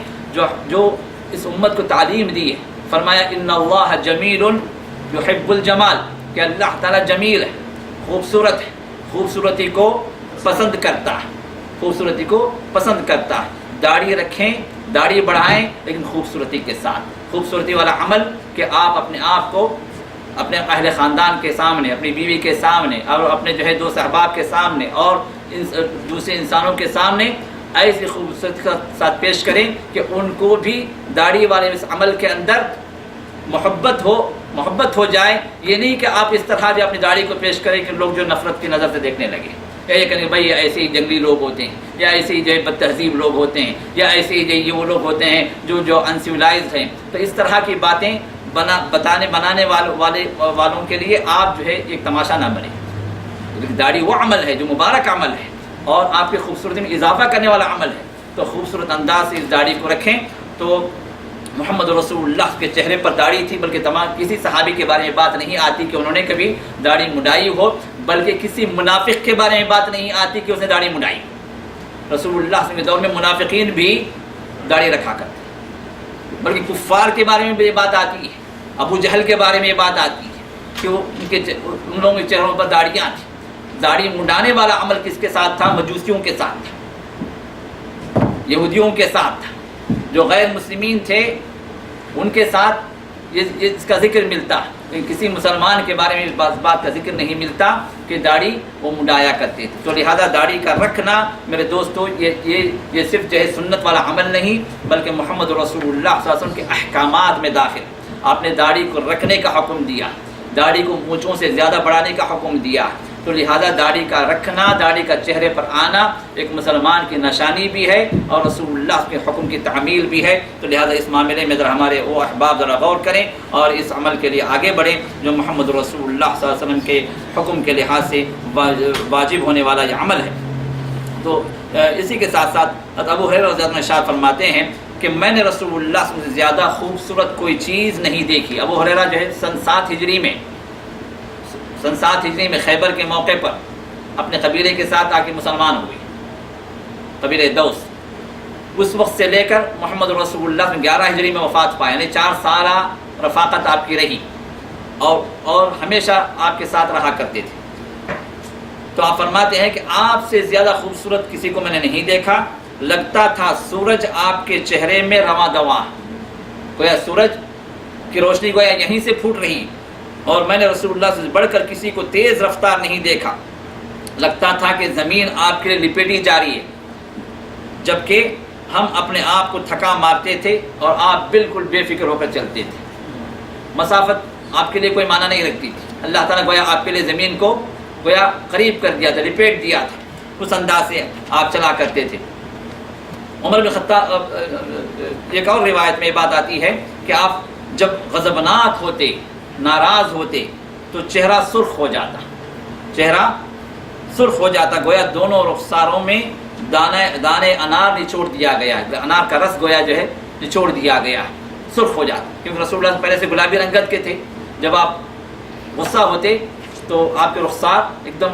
جو اس امت کو تعلیم دی ہے، فرمایا ان اللہ جمیل یحب الجمال، کہ اللہ تعالیٰ جمیل ہے، خوبصورت ہے، خوبصورتی کو پسند کرتا ہے، خوبصورتی کو پسند کرتا ہے۔ داڑھی رکھیں، داڑھی بڑھائیں، لیکن خوبصورتی کے ساتھ، خوبصورتی والا عمل کہ آپ اپنے آپ کو اپنے اہل خاندان کے سامنے، اپنی بیوی کے سامنے، اور اپنے جو ہے دوست احباب کے سامنے اور دوسرے انسانوں کے سامنے ایسی خوبصورتی کے ساتھ پیش کریں کہ ان کو بھی داڑھی والے اس عمل کے اندر محبت ہو جائے۔ یہ نہیں کہ آپ اس طرح جو اپنی داڑھی کو پیش کریں کہ لوگ جو نفرت کی نظر سے دیکھنے لگے، یا یہ کہیں بھائی ایسے ہی جنگلی لوگ ہوتے ہیں، یا ایسے ہی جو ہے بد تہذیب لوگ ہوتے ہیں، یا ایسے ہی جو یہ وہ لوگ ہوتے ہیں جو انسیولائزڈ ہیں۔ تو اس طرح کی باتیں بنانے والوں کے لیے آپ جو ہے ایک تماشا نہ بنے۔ داڑھی وہ عمل ہے جو مبارک عمل ہے اور آپ کی خوبصورتی میں اضافہ کرنے والا عمل ہے، تو خوبصورت انداز سے اس داڑھی کو رکھیں۔ تو محمد رسول اللہ کے چہرے پر داڑھی تھی، بلکہ تمام کسی صحابی کے بارے میں بات نہیں آتی کہ انہوں نے کبھی داڑھی مڈائی ہو، بلکہ کسی منافق کے بارے میں بات نہیں آتی کہ اس نے داڑھی مڈائی۔ رسول اللہ صلی اللہ علیہ وسلم کے دور میں منافقین بھی داڑھی رکھا کرتے، بلکہ کفار کے بارے میں بھی یہ بات آتی ہے، ابو جہل کے بارے میں یہ بات آتی ہے کہ وہ ان لوگوں کے چہروں پر داڑیاں تھیں۔ داڑھی منڈانے والا عمل کس کے ساتھ تھا؟ مجوسیوں کے ساتھ تھا، یہودیوں کے ساتھ تھا، جو غیر مسلمین تھے ان کے ساتھ اس کا ذکر ملتا، لیکن کسی مسلمان کے بارے میں اس بات کا ذکر نہیں ملتا کہ داڑھی وہ منڈایا کرتے تھے۔ تو لہذا داڑھی کا رکھنا میرے دوستو یہ صرف جو ہے سنت والا عمل نہیں، بلکہ محمد رسول اللہ صلی اللہ علیہ وسلم کے احکامات میں داخل۔ آپ نے داڑھی کو رکھنے کا حکم دیا، داڑھی کو مونچھوں سے زیادہ بڑھانے کا حکم دیا، تو لہذا داڑھی کا رکھنا، داڑھی کا چہرے پر آنا ایک مسلمان کی نشانی بھی ہے اور رسول اللہ کے حکم کی تعمیل بھی ہے۔ تو لہذا اس معاملے میں ذرا ہمارے وہ احباب ذرا غور کریں اور اس عمل کے لیے آگے بڑھیں جو محمد رسول اللہ صلی اللہ علیہ وسلم کے حکم کے لحاظ سے واجب ہونے والا یہ عمل ہے۔ تو اسی کے ساتھ ساتھ ابو ہریرہ رضی اللہ عنہ ارشاد فرماتے ہیں کہ میں نے رسول اللہ صلی اللہ علیہ وسلم سے زیادہ خوبصورت کوئی چیز نہیں دیکھی۔ ابو ہریرہ جو ہے سن 7 ہجری میں خیبر کے موقع پر اپنے قبیلے کے ساتھ آ کے مسلمان ہوئے، قبیلہ دوس۔ اس وقت سے لے کر محمد رسول اللہ 11 ہجری میں وفات پائے، یعنی 4 سالہ رفاقت آپ کی رہی اور ہمیشہ آپ کے ساتھ رہا کرتے تھے۔ تو آپ فرماتے ہیں کہ آپ سے زیادہ خوبصورت کسی کو میں نے نہیں دیکھا، لگتا تھا سورج آپ کے چہرے میں رواں دواں، گویا سورج کی روشنی گویا یہیں سے پھوٹ رہی، اور میں نے رسول اللہ سے بڑھ کر کسی کو تیز رفتار نہیں دیکھا، لگتا تھا کہ زمین آپ کے لیے لپیٹی جا رہی ہے، جبکہ ہم اپنے آپ کو تھکا مارتے تھے اور آپ بالکل بے فکر ہو کر چلتے تھے۔ مسافت آپ کے لیے کوئی معنی نہیں رکھتی تھی، اللہ تعالیٰ گویا آپ کے لیے زمین کو گویا قریب کر دیا تھا، لپیٹ دیا تھا، اس انداز سے آپ چلا کرتے تھے۔ عمر بن خطاب، ایک اور روایت میں یہ بات آتی ہے کہ آپ جب غضبناک ہوتے، ناراض ہوتے تو چہرہ سرخ ہو جاتا، گویا دونوں رخساروں میں دانے انار نچوڑ دیا گیا، انار کا رس گویا جو ہے نچوڑ دیا گیا، سرخ ہو جاتا، کیونکہ رسول اللہ پہلے سے گلابی رنگت کے تھے۔ جب آپ غصہ ہوتے تو آپ کے رخسار ایک دم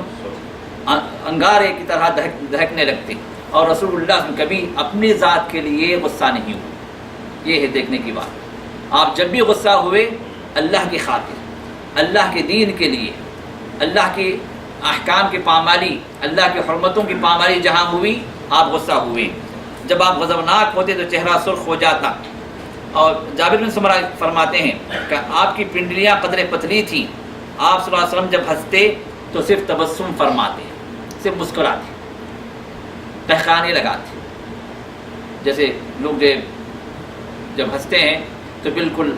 انگارے کی طرح دہکنے لگتے، اور رسول اللہ کبھی اپنی ذات کے لیے غصہ نہیں ہوئے۔ یہ ہے دیکھنے کی بات، آپ جب بھی غصہ ہوئے اللہ کی خاطر، اللہ کے دین کے لیے، اللہ کے احکام کی پامالی، اللہ کی حرمتوں کی پامالی جہاں ہوئی آپ غصہ ہوئے۔ جب آپ غضبناک ہوتے تو چہرہ سرخ ہو جاتا، اور جابر بن سمرہ فرماتے ہیں کہ آپ کی پنڈلیاں قدرے پتلی تھیں، آپ صلی اللہ علیہ وسلم جب ہنستے تو صرف تبسم فرماتے، صرف مسکراتے، ٹہکانے لگاتے، جیسے لوگ جب ہنستے ہیں تو بالکل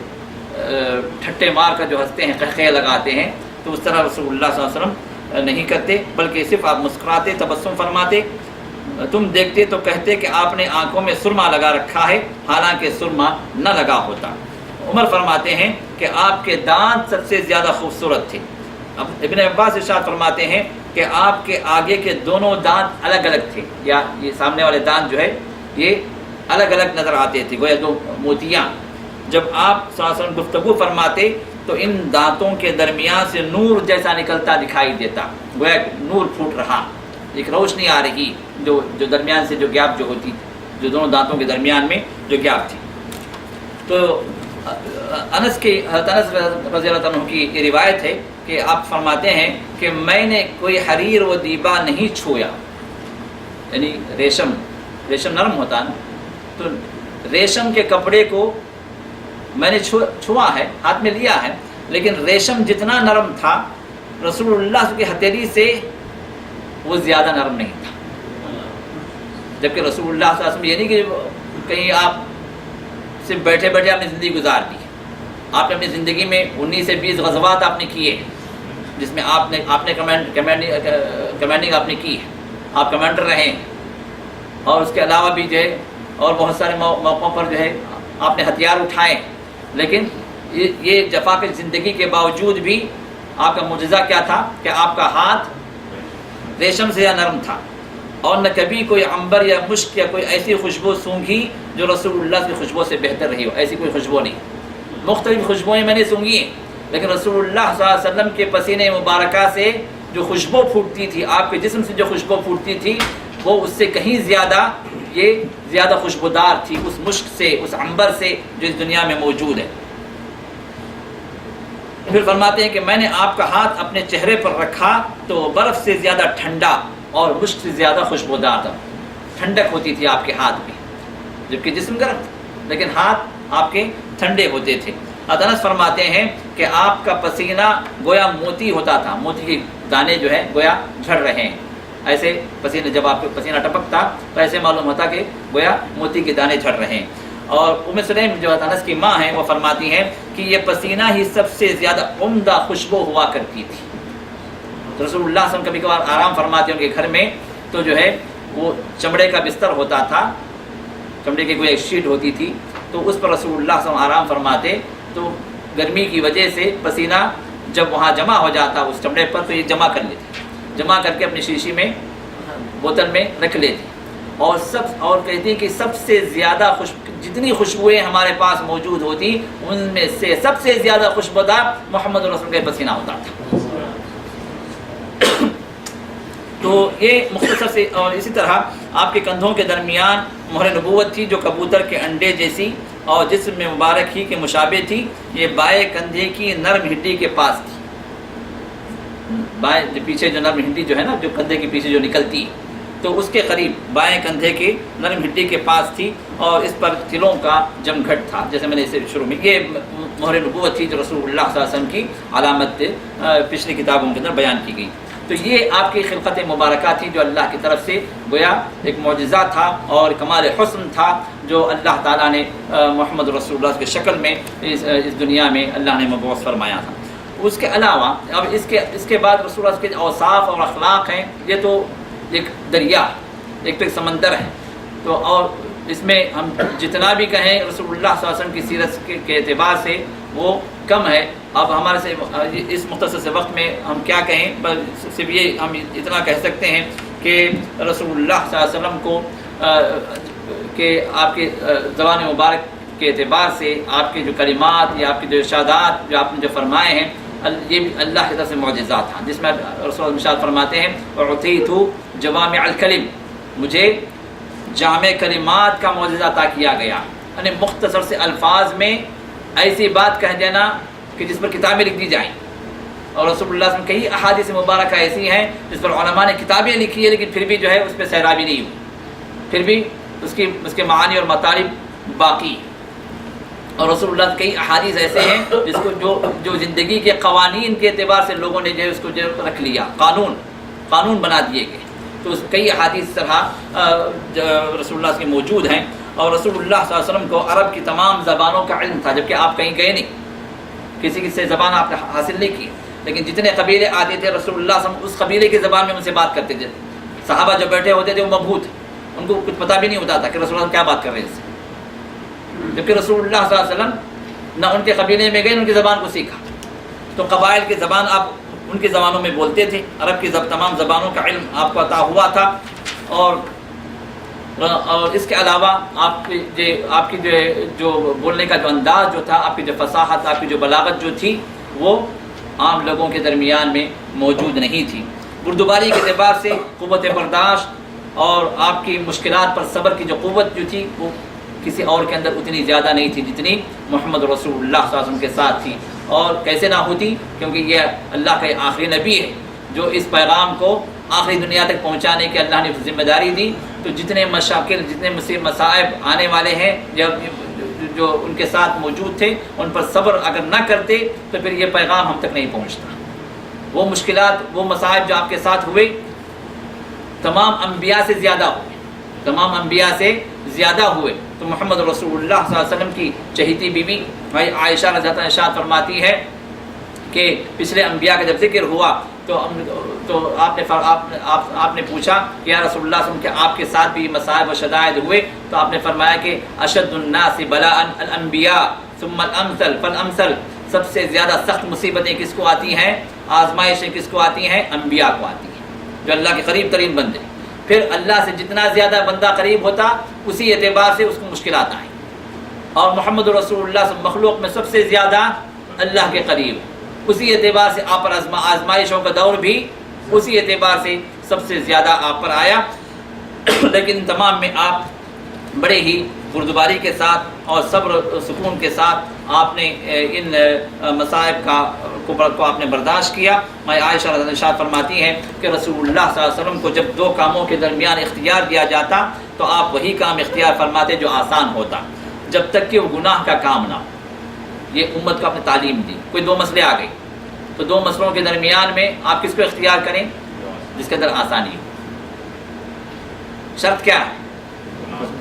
ٹھٹے مار کر جو ہنستے ہیں، قہقہے لگاتے ہیں، تو اس طرح رسول اللہ صلی اللہ علیہ وسلم نہیں کرتے، بلکہ صرف آپ مسکراتے، تبسم فرماتے۔ تم دیکھتے تو کہتے کہ آپ نے آنکھوں میں سرما لگا رکھا ہے، حالانکہ سرما نہ لگا ہوتا۔ عمر فرماتے ہیں کہ آپ کے دانت سب سے زیادہ خوبصورت تھے۔ اب ابن عباس ارشاد فرماتے ہیں کہ آپ کے آگے کے دونوں دانت الگ الگ تھے، یا یہ سامنے والے دانت جو ہے یہ الگ الگ نظر آتے تھے، گویا دو موتیاں۔ جب آپ صلی اللہ علیہ وسلم گفتگو فرماتے تو ان دانتوں کے درمیان سے نور جیسا نکلتا دکھائی دیتا، گویا نور پھوٹ رہا، ایک روشنی آ رہی جو درمیان سے جو گیپ جو ہوتی، جو دونوں دانتوں کے درمیان میں جو گیپ تھی۔ تو انس رضی اللہ عنہ کی یہ روایت ہے کہ آپ فرماتے ہیں کہ میں نے کوئی حریر و دیبا نہیں چھویا، یعنی ریشم نرم ہوتا نا، تو ریشم کے کپڑے کو میں نے چھوا ہے، ہاتھ میں لیا ہے، لیکن ریشم جتنا نرم تھا رسول اللہ کی ہتھیلی سے وہ زیادہ نرم نہیں تھا۔ جبکہ رسول اللہ صلی اللہ علیہ وسلم یہ نہیں کہ کہیں آپ صرف بیٹھے بیٹھے اپنی زندگی گزار دی، آپ نے اپنی زندگی میں 19 سے 20 غزوات آپ نے کیے، جس میں آپ نے کمانڈنگ آپ نے کی ہے، آپ کمانڈر رہے ہیں، اور اس کے علاوہ بھی جو ہے اور بہت سارے موقعوں پر جو ہے آپ نے ہتھیار اٹھائے، لیکن یہ جفا کی زندگی کے باوجود بھی آپ کا معجزہ کیا تھا کہ آپ کا ہاتھ ریشم سے یا نرم تھا، اور نہ کبھی کوئی عنبر یا مشک یا کوئی ایسی خوشبو سونگھی جو رسول اللہ کی خوشبو سے بہتر رہی ہو، ایسی کوئی خوشبو نہیں۔ مختلف خوشبوئیں میں نے سونگھی ہیں، لیکن رسول اللہ صلی اللہ علیہ وسلم کے پسینے مبارکہ سے جو خوشبو پھوٹتی تھی، آپ کے جسم سے جو خوشبو پھوٹتی تھی، وہ اس سے کہیں زیادہ یہ زیادہ خوشبودار تھی اس مشک سے، اس عنبر سے جو اس دنیا میں موجود ہے۔ پھر فرماتے ہیں کہ میں نے آپ کا ہاتھ اپنے چہرے پر رکھا تو برف سے زیادہ ٹھنڈا اور مشک سے زیادہ خوشبودار تھا، ٹھنڈک ہوتی تھی آپ کے ہاتھ میں، جبکہ جسم گرم تھا لیکن ہاتھ آپ کے ٹھنڈے ہوتے تھے۔ انس فرماتے ہیں کہ آپ کا پسینہ گویا موتی ہوتا تھا، موتی کے دانے جو ہے گویا جھڑ رہے ہیں، ایسے پسینہ، جب آپ کا پسینہ ٹپکتا تو ایسے معلوم ہوتا کہ گویا موتی کے دانے جھڑ رہے ہیں۔ اور ام سلیم جو انس کی ماں ہیں وہ فرماتی ہیں کہ یہ پسینہ ہی سب سے زیادہ عمدہ خوشبو ہوا کرتی تھی۔ تو رسول اللہ صلی اللہ علیہ وسلم کبھی کبھار آرام فرماتے ہیں ان کے گھر میں، تو جو ہے وہ چمڑے کا بستر ہوتا تھا، چمڑے کی کوئی ایک شیٹ ہوتی تھی، تو اس پر رسول اللہ صلی اللہ علیہ وسلم آرام فرماتے، تو گرمی کی وجہ سے پسینہ جب وہاں جمع ہو جاتا اس چمڑے پر تو یہ جمع کر لیتے، جمع کر کے اپنی شیشی میں بوتل میں رکھ لیتے، اور کہتے ہیں کہ سب سے زیادہ جتنی خوشبوئیں ہمارے پاس موجود ہوتی ان میں سے سب سے زیادہ خوشبودار محمد رسول کا پسینہ ہوتا تھا۔ تو یہ مختصر سے، اور اسی طرح آپ کے کندھوں کے درمیان مہر نبوت تھی جو کبوتر کے انڈے جیسی اور جسم میں مبارک ہی کے مشابہ تھی، یہ بائیں کندھے کی نرم ہڈی کے پاس تھی، بائیں پیچھے جو نرم ہڈی جو ہے نا، جو کندھے کے پیچھے جو نکلتی، تو اس کے قریب بائیں کندھے کی نرم ہڈی کے پاس تھی، اور اس پر تلوں کا جمگھٹ تھا، جیسے میں نے اسے شروع میں، یہ مہر نبوت تھی جو رسول اللہ صلی اللہ علیہ وسلم کی علامت پچھلی کتابوں کے اندر بیان کی گئی۔ تو یہ آپ کی خلقت مبارکہ تھی جو اللہ کی طرف سے گویا ایک معجزہ تھا اور کمال حسن تھا جو اللہ تعالیٰ نے محمد رسول اللہ کی شکل میں اس دنیا میں اللہ نے مبعوث فرمایا تھا۔ اس کے علاوہ اب اس کے بعد رسول اللہ کے اوصاف اور اخلاق ہیں، یہ تو ایک دریا، ایک تو سمندر ہے، تو اور اس میں ہم جتنا بھی کہیں رسول اللہ صلی اللہ علیہ وسلم کی سیرت کے اعتبار سے وہ کم ہے۔ اب ہمارے سے اس مختصر سے وقت میں ہم کیا کہیں، بس صرف یہ ہم اتنا کہہ سکتے ہیں کہ رسول اللہ صلی اللہ علیہ وسلم کو کہ آپ کے زبان مبارک کے اعتبار سے آپ کے جو کلمات یا آپ کے جو ارشادات جو آپ نے جو فرمائے ہیں، یہ بھی اللہ کی طرف سے معجزات ہیں، جس میں رسول اللہ ارشاد فرماتے ہیں اعطیت جوامع الکلم، مجھے جامع کلمات کا معجزہ عطا کیا گیا، یعنی مختصر سے الفاظ میں ایسی بات کہہ دینا کہ جس پر کتابیں لکھ دی جائیں۔ اور رسول اللہ صلی اللہ علیہ وسلم کئی احادیث مبارکہ ایسی ہیں جس پر علماء نے کتابیں لکھی ہے لیکن پھر بھی جو ہے اس پہ سیرابی نہیں ہوئی، پھر بھی اس کے معانی اور مطالب باقی۔ اور رسول اللہ کے کئی احادیث ایسے ہیں جس کو جو زندگی کے قوانین کے اعتبار سے لوگوں نے جو ہے اس کو جو رکھ لیا، قانون بنا دیے گئے، تو اس کئی احادیث طرح رسول اللہ کے موجود ہیں۔ اور رسول اللہ صلی اللہ علیہ وسلم کو عرب کی تمام زبانوں کا علم تھا، جبکہ آپ کہیں گئے نہیں، کسی سے زبان آپ نے حاصل نہیں کی، لیکن جتنے قبیلے آتے تھے رسول اللہ صلی اللہ علیہ وسلم اس قبیلے کی زبان میں ان سے بات کرتے تھے۔ صحابہ جو بیٹھے ہوتے تھے وہ مبہوت، ان کو کچھ پتہ بھی نہیں ہوتا تھا کہ رسول اللہ کیا بات کر رہے ہیں اس سے، جبکہ رسول اللہ صلی اللہ علیہ وسلم نہ ان کے قبیلے میں گئے ان کی زبان کو سیکھا، تو قبائل کی زبان آپ ان کی زبانوں میں بولتے تھے، عرب کی تمام زبانوں کا علم آپ کو عطا ہوا تھا۔ اور اس کے علاوہ آپ کی جو بولنے کا جو انداز جو تھا، آپ کی جو فصاحت، آپ کی جو بلاغت جو تھی، وہ عام لوگوں کے درمیان میں موجود نہیں تھی۔ بردباری کے اعتبار سے قوت برداشت اور آپ کی مشکلات پر صبر کی جو قوت جو تھی وہ کسی اور کے اندر اتنی زیادہ نہیں تھی جتنی محمد رسول اللہ صلی اللہ علیہ وسلم کے ساتھ تھی۔ اور کیسے نہ ہوتی، کیونکہ یہ اللہ کا آخری نبی ہے جو اس پیغام کو آخری دنیا تک پہنچانے کی اللہ نے ذمہ داری دی، تو جتنے مشاکل، جتنے مصائب آنے والے ہیں جو ان کے ساتھ موجود تھے، ان پر صبر اگر نہ کرتے تو پھر یہ پیغام ہم تک نہیں پہنچتا۔ وہ مشکلات، وہ مصائب جو آپ کے ساتھ ہوئے تمام انبیاء سے زیادہ ہوئے، تو محمد رسول اللہ صلی اللہ علیہ وسلم کی چہیتی بیوی بھائی عائشہ رضی اللہ عنہا ارشاد فرماتی ہے کہ پچھلے انبیاء کا جب ذکر ہوا تو آپ نے پوچھا کہ یا رسول اللہ صلی اللہ علیہ وسلم کہ آپ کے ساتھ بھی مصائب و شدائد ہوئے، تو آپ نے فرمایا کہ اشد الناس بلاء الانبیاء ثم الامثل فالامثل، سب سے زیادہ سخت مصیبتیں کس کو آتی ہیں، آزمائشیں کس کو آتی ہیں، انبیاء کو آتی ہیں، جو اللہ کے قریب ترین بندے۔ پھر اللہ سے جتنا زیادہ بندہ قریب ہوتا اسی اعتبار سے اس کو مشکلات آئیں، اور محمد رسول اللہ صلی مخلوق میں سب سے زیادہ اللہ کے قریب، اسی اعتبار سے آپ پر آزمائشوں کا دور بھی اسی اعتبار سے سب سے زیادہ آپ پر آیا۔ لیکن تمام میں آپ بڑے ہی بردباری کے ساتھ اور صبر و سکون کے ساتھ آپ نے ان مصائب کو آپ نے برداشت کیا۔ میں عائشہ رضی اللہ عنہا فرماتی ہیں کہ رسول اللہ صلی اللہ علیہ وسلم کو جب دو کاموں کے درمیان اختیار دیا جاتا تو آپ وہی کام اختیار فرماتے جو آسان ہوتا، جب تک کہ وہ گناہ کا کام نہ ہو۔ یہ امت کو آپ نے تعلیم دی۔ کوئی دو مسئلے آ گئے تو دو مسئلوں کے درمیان میں آپ کس کو اختیار کریں؟ جس کے اندر آسانی ہو۔ شرط کیا ہے؟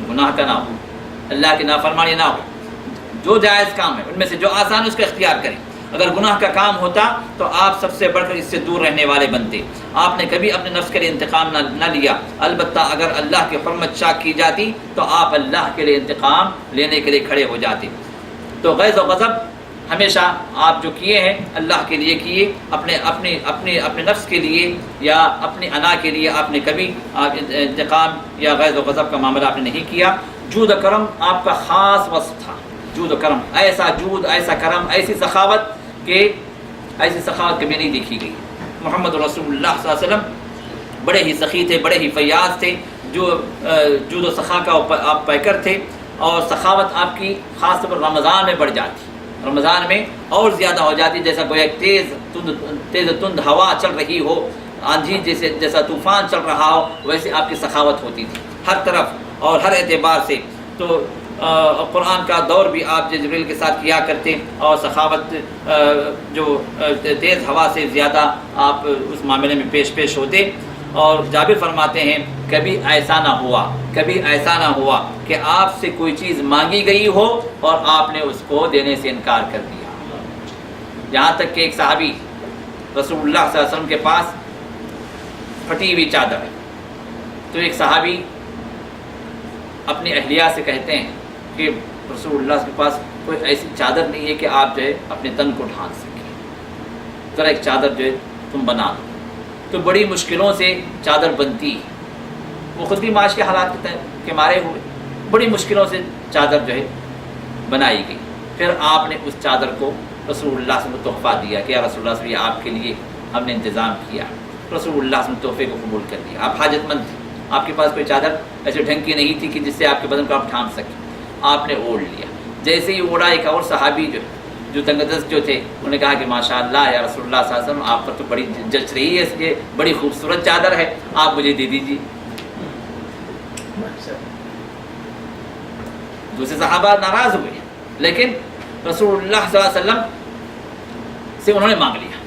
گناہ کا نہ ہو، اللہ کی نافرمانی نہ ہو، جو جائز کام ہے ان میں سے جو آسان ہے اس کو اختیار کریں۔ اگر گناہ کا کام ہوتا تو آپ سب سے بڑھ کر اس سے دور رہنے والے بنتے۔ آپ نے کبھی اپنے نفس کے لیے انتقام نہ لیا، البتہ اگر اللہ کی حرمت چاک کی جاتی تو آپ اللہ کے لیے انتقام لینے کے لیے کھڑے ہو جاتے۔ تو غیظ و غضب ہمیشہ آپ جو کیے ہیں اللہ کے لیے کیے، اپنے نفس کے لیے یا اپنی انا کے لیے آپ نے کبھی انتقام یا غیظ و غضب کا معاملہ آپ نے نہیں کیا۔ جود و کرم آپ کا خاص وصف تھا، جود و کرم، ایسا جود، ایسا کرم، ایسی سخاوت کبھی نہیں دیکھی گئی۔ محمد رسول اللہ صلی اللہ علیہ وسلم بڑے ہی سخی تھے، بڑے ہی فیاض تھے، جو جود و سخا کا آپ پیکر تھے، اور سخاوت آپ کی خاص طور پر رمضان میں بڑھ جاتی، رمضان میں اور زیادہ ہو جاتی، جیسا کوئی ایک تیز تند ہوا چل رہی ہو، آندھی جیسا طوفان چل رہا ہو، ویسے آپ کی سخاوت ہوتی تھی ہر طرف اور ہر اعتبار سے۔ تو قرآن کا دور بھی آپ جبریل کے ساتھ کیا کرتے، اور سخاوت جو تیز ہوا سے زیادہ آپ اس معاملے میں پیش ہوتے۔ اور جابر فرماتے ہیں کبھی ایسا نہ ہوا کہ آپ سے کوئی چیز مانگی گئی ہو اور آپ نے اس کو دینے سے انکار کر دیا۔ یہاں تک کہ ایک صحابی رسول اللہ صلی اللہ علیہ وسلم کے پاس پھٹی ہوئی چادر ہے، تو ایک صحابی اپنی اہلیہ سے کہتے ہیں کہ رسول اللہ کے پاس کوئی ایسی چادر نہیں ہے کہ آپ جو ہے اپنے تن کو ڈھانپ سکیں، ذرا ایک چادر جو ہے تم بنا دو۔ تو بڑی مشکلوں سے چادر بنتی، وہ خود بھی معاش کے حالات کے مارے ہوئے، بڑی مشکلوں سے چادر جو ہے بنائی گئی۔ پھر آپ نے اس چادر کو رسول اللہ صلی اللہ علیہ وسلم کو تحفہ دیا کہ یا رسول اللہ صلی اللہ علیہ وسلم آپ کے لیے ہم نے انتظام کیا۔ رسول اللہ صلی اللہ علیہ وسلم تحفے کو قبول کر لیا۔ آپ حاجت مند تھے، آپ کے پاس کوئی چادر ایسے ڈھنگ کی نہیں تھی کہ جس سے آپ کے بدن کو آپ ڈھانپ سکیں، آپ نے اوڑھ لیا۔ جیسے ہی اوڑھا، ایک اور صحابی جو تنگ دست جو تھے انہوں نے کہا کہ ماشاء اللہ یا رسول اللہ صلی اللہ علیہ وسلم آپ پر تو بڑی جچ رہی ہے، یہ بڑی خوبصورت چادر ہے، آپ مجھے دے دیجیے۔ دوسرے صحابہ ناراض ہوئے، لیکن رسول اللہ صلی اللہ علیہ وسلم سے انہوں نے مانگ لیا۔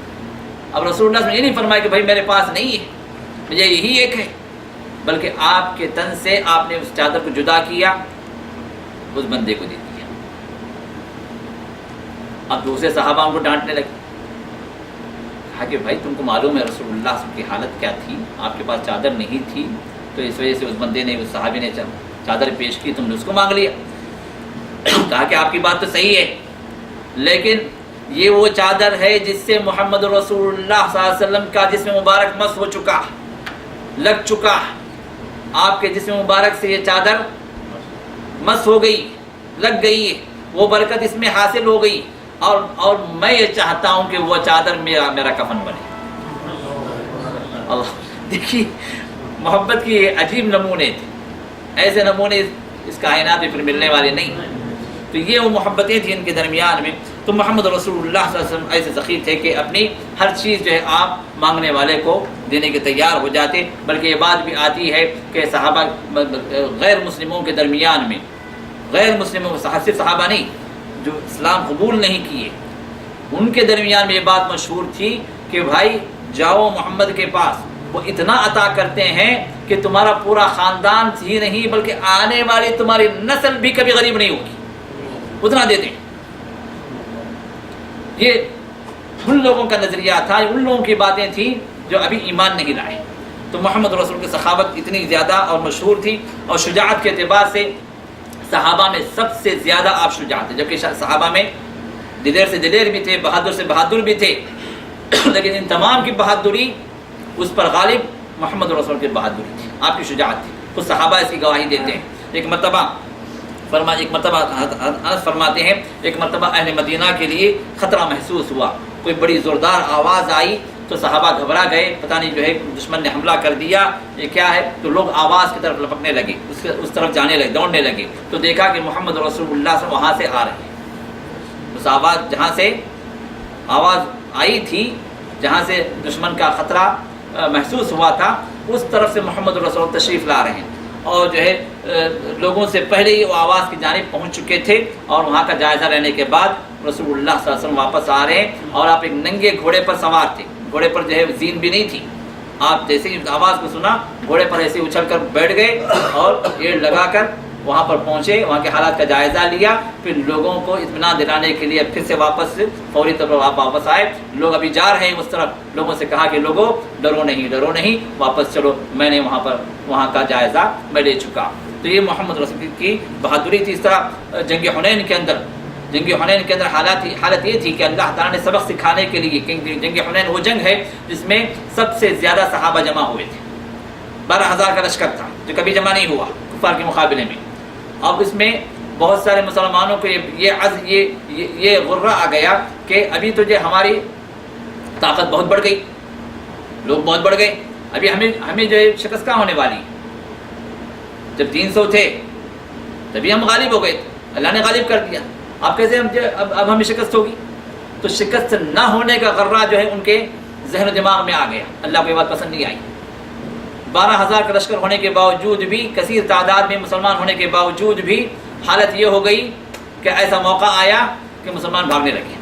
اب رسول اللہ صلی اللہ علیہ وسلم یہ نہیں فرمایا کہ بھائی میرے پاس نہیں ہے، مجھے یہی ایک ہے، بلکہ آپ کے تن سے آپ نے اس چادر کو جدا کیا، اس بندے کو دے دیا۔ اب دوسرے صحابہ ان کو ڈانٹنے لگے، کہا کہ بھائی تم کو معلوم ہے رسول اللہ صلی اللہ علیہ وسلم کی حالت کیا تھی، آپ کے پاس چادر نہیں تھی، تو اس وجہ سے اس بندے نے، اس صحابی نے چادر پیش کی، تم نے اس کو مانگ لیا۔ کہا کہ آپ کی بات تو صحیح ہے، لیکن یہ وہ چادر ہے جس سے محمد رسول اللہ صلی اللہ علیہ وسلم کا جسم مبارک مس ہو چکا، لگ چکا، آپ کے جسم مبارک سے یہ چادر مس ہو گئی، لگ گئی ہے، وہ برکت اس میں حاصل ہو گئی، اور میں یہ چاہتا ہوں کہ وہ چادر میرا کفن بنے۔ اللہ، دیکھیے محبت کی عجیب نمونے تھے، ایسے نمونے اس کائنات میں پھر ملنے والے نہیں۔ تو یہ وہ محبتیں تھیں ان کے درمیان میں۔ تو محمد رسول اللہ صلی اللہ علیہ وسلم ایسے سخی تھے کہ اپنی ہر چیز جو ہے آپ مانگنے والے کو دینے کے تیار ہو جاتے۔ بلکہ یہ بات بھی آتی ہے کہ صحابہ غیر مسلموں کے درمیان میں، غیر مسلموں صرف صحابہ نہیں جو اسلام قبول نہیں کیے، ان کے درمیان میں یہ بات مشہور تھی کہ بھائی جاؤ محمد کے پاس، وہ اتنا عطا کرتے ہیں کہ تمہارا پورا خاندان ہی نہیں بلکہ آنے والی تمہاری نسل بھی کبھی غریب نہیں ہوگی، اتنا دیتے ہیں۔ یہ ان لوگوں کا نظریہ تھا، ان لوگوں کی باتیں تھیں جو ابھی ایمان نہیں لائے۔ تو محمد رسول کی سخاوت اتنی زیادہ اور مشہور تھی، اور شجاعت کے اعتبار سے صحابہ میں سب سے زیادہ آپ شجاع تھے، جبکہ صحابہ میں دلیر سے دلیر بھی تھے، بہادر سے بہادر بھی تھے، لیکن ان تمام کی بہادری اس پر غالب محمد رسول کی بہادری تھی، آپ کی شجاعت تھی۔ خود صحابہ اس کی گواہی دیتے ہیں۔ ایک مرتبہ انس فرماتے ہیں، ایک مرتبہ اہل مدینہ کے لیے خطرہ محسوس ہوا، کوئی بڑی زوردار آواز آئی تو صحابہ گھبرا گئے، پتہ نہیں جو ہے دشمن نے حملہ کر دیا، یہ کیا ہے؟ تو لوگ آواز کی طرف لپکنے لگے، اس طرف جانے لگے، دوڑنے لگے، تو دیکھا کہ محمد رسول اللہ صلی اللہ علیہ وسلم وہاں سے آ رہے ہیں۔ اس آواز جہاں سے آواز آئی تھی، جہاں سے دشمن کا خطرہ محسوس ہوا تھا، اس طرف سے محمد رسول اللہ تشریف لا رہے ہیں، اور جو ہے لوگوں سے پہلے ہی وہ آواز کی جانب پہنچ چکے تھے، اور وہاں کا جائزہ لینے کے بعد رسول اللہ صلی اللہ علیہ وسلم واپس آ رہے ہیں، اور آپ ایک ننگے گھوڑے پر سوار تھے، گھوڑے پر جو ہے زین بھی نہیں تھی، آپ جیسے ہی آواز کو سنا گھوڑے پر ایسے اچھل کر بیٹھ گئے اور ایڑ لگا کر وہاں پر پہنچے، وہاں کے حالات کا جائزہ لیا، پھر لوگوں کو اطمینان دلانے کے لیے پھر سے واپس فوری طور پر واپس آئے۔ لوگ ابھی جا رہے ہیں اس طرف، لوگوں سے کہا کہ لوگوں ڈرو نہیں، واپس چلو، میں نے وہاں کا جائزہ میں لے چکا۔ تو یہ محمد رسول کی بہادری تھی۔ اس طرح جنگ حنین کے اندر حالت یہ تھی کہ اللہ تعالیٰ نے سبق سکھانے کے لیے، جنگ حنین وہ جنگ ہے جس میں سب سے زیادہ صحابہ جمع ہوئے تھے، 12,000 کا لشکر تھا جو کبھی جمع نہیں ہوا کفار کے مقابلے میں۔ اب اس میں بہت سارے مسلمانوں کو یہ غرہ آ گیا کہ ابھی تو جو ہماری طاقت بہت بڑھ گئی، لوگ بہت بڑھ گئے، ابھی ہمیں جو ہے شکست کہاں ہونے والی؟ جب 300 تھے تبھی ہم غالب ہو گئے، اللہ نے غالب کر دیا، اب کیسے اب ہمیں شکست ہوگی؟ تو شکست نہ ہونے کا غرہ جو ہے ان کے ذہن و دماغ میں آ گیا، اللہ کو یہ بات پسند نہیں آئی۔ 12,000 کا لشکر ہونے کے باوجود بھی، کثیر تعداد میں مسلمان ہونے کے باوجود بھی حالت یہ ہو گئی کہ ایسا موقع آیا کہ مسلمان بھاگنے لگے،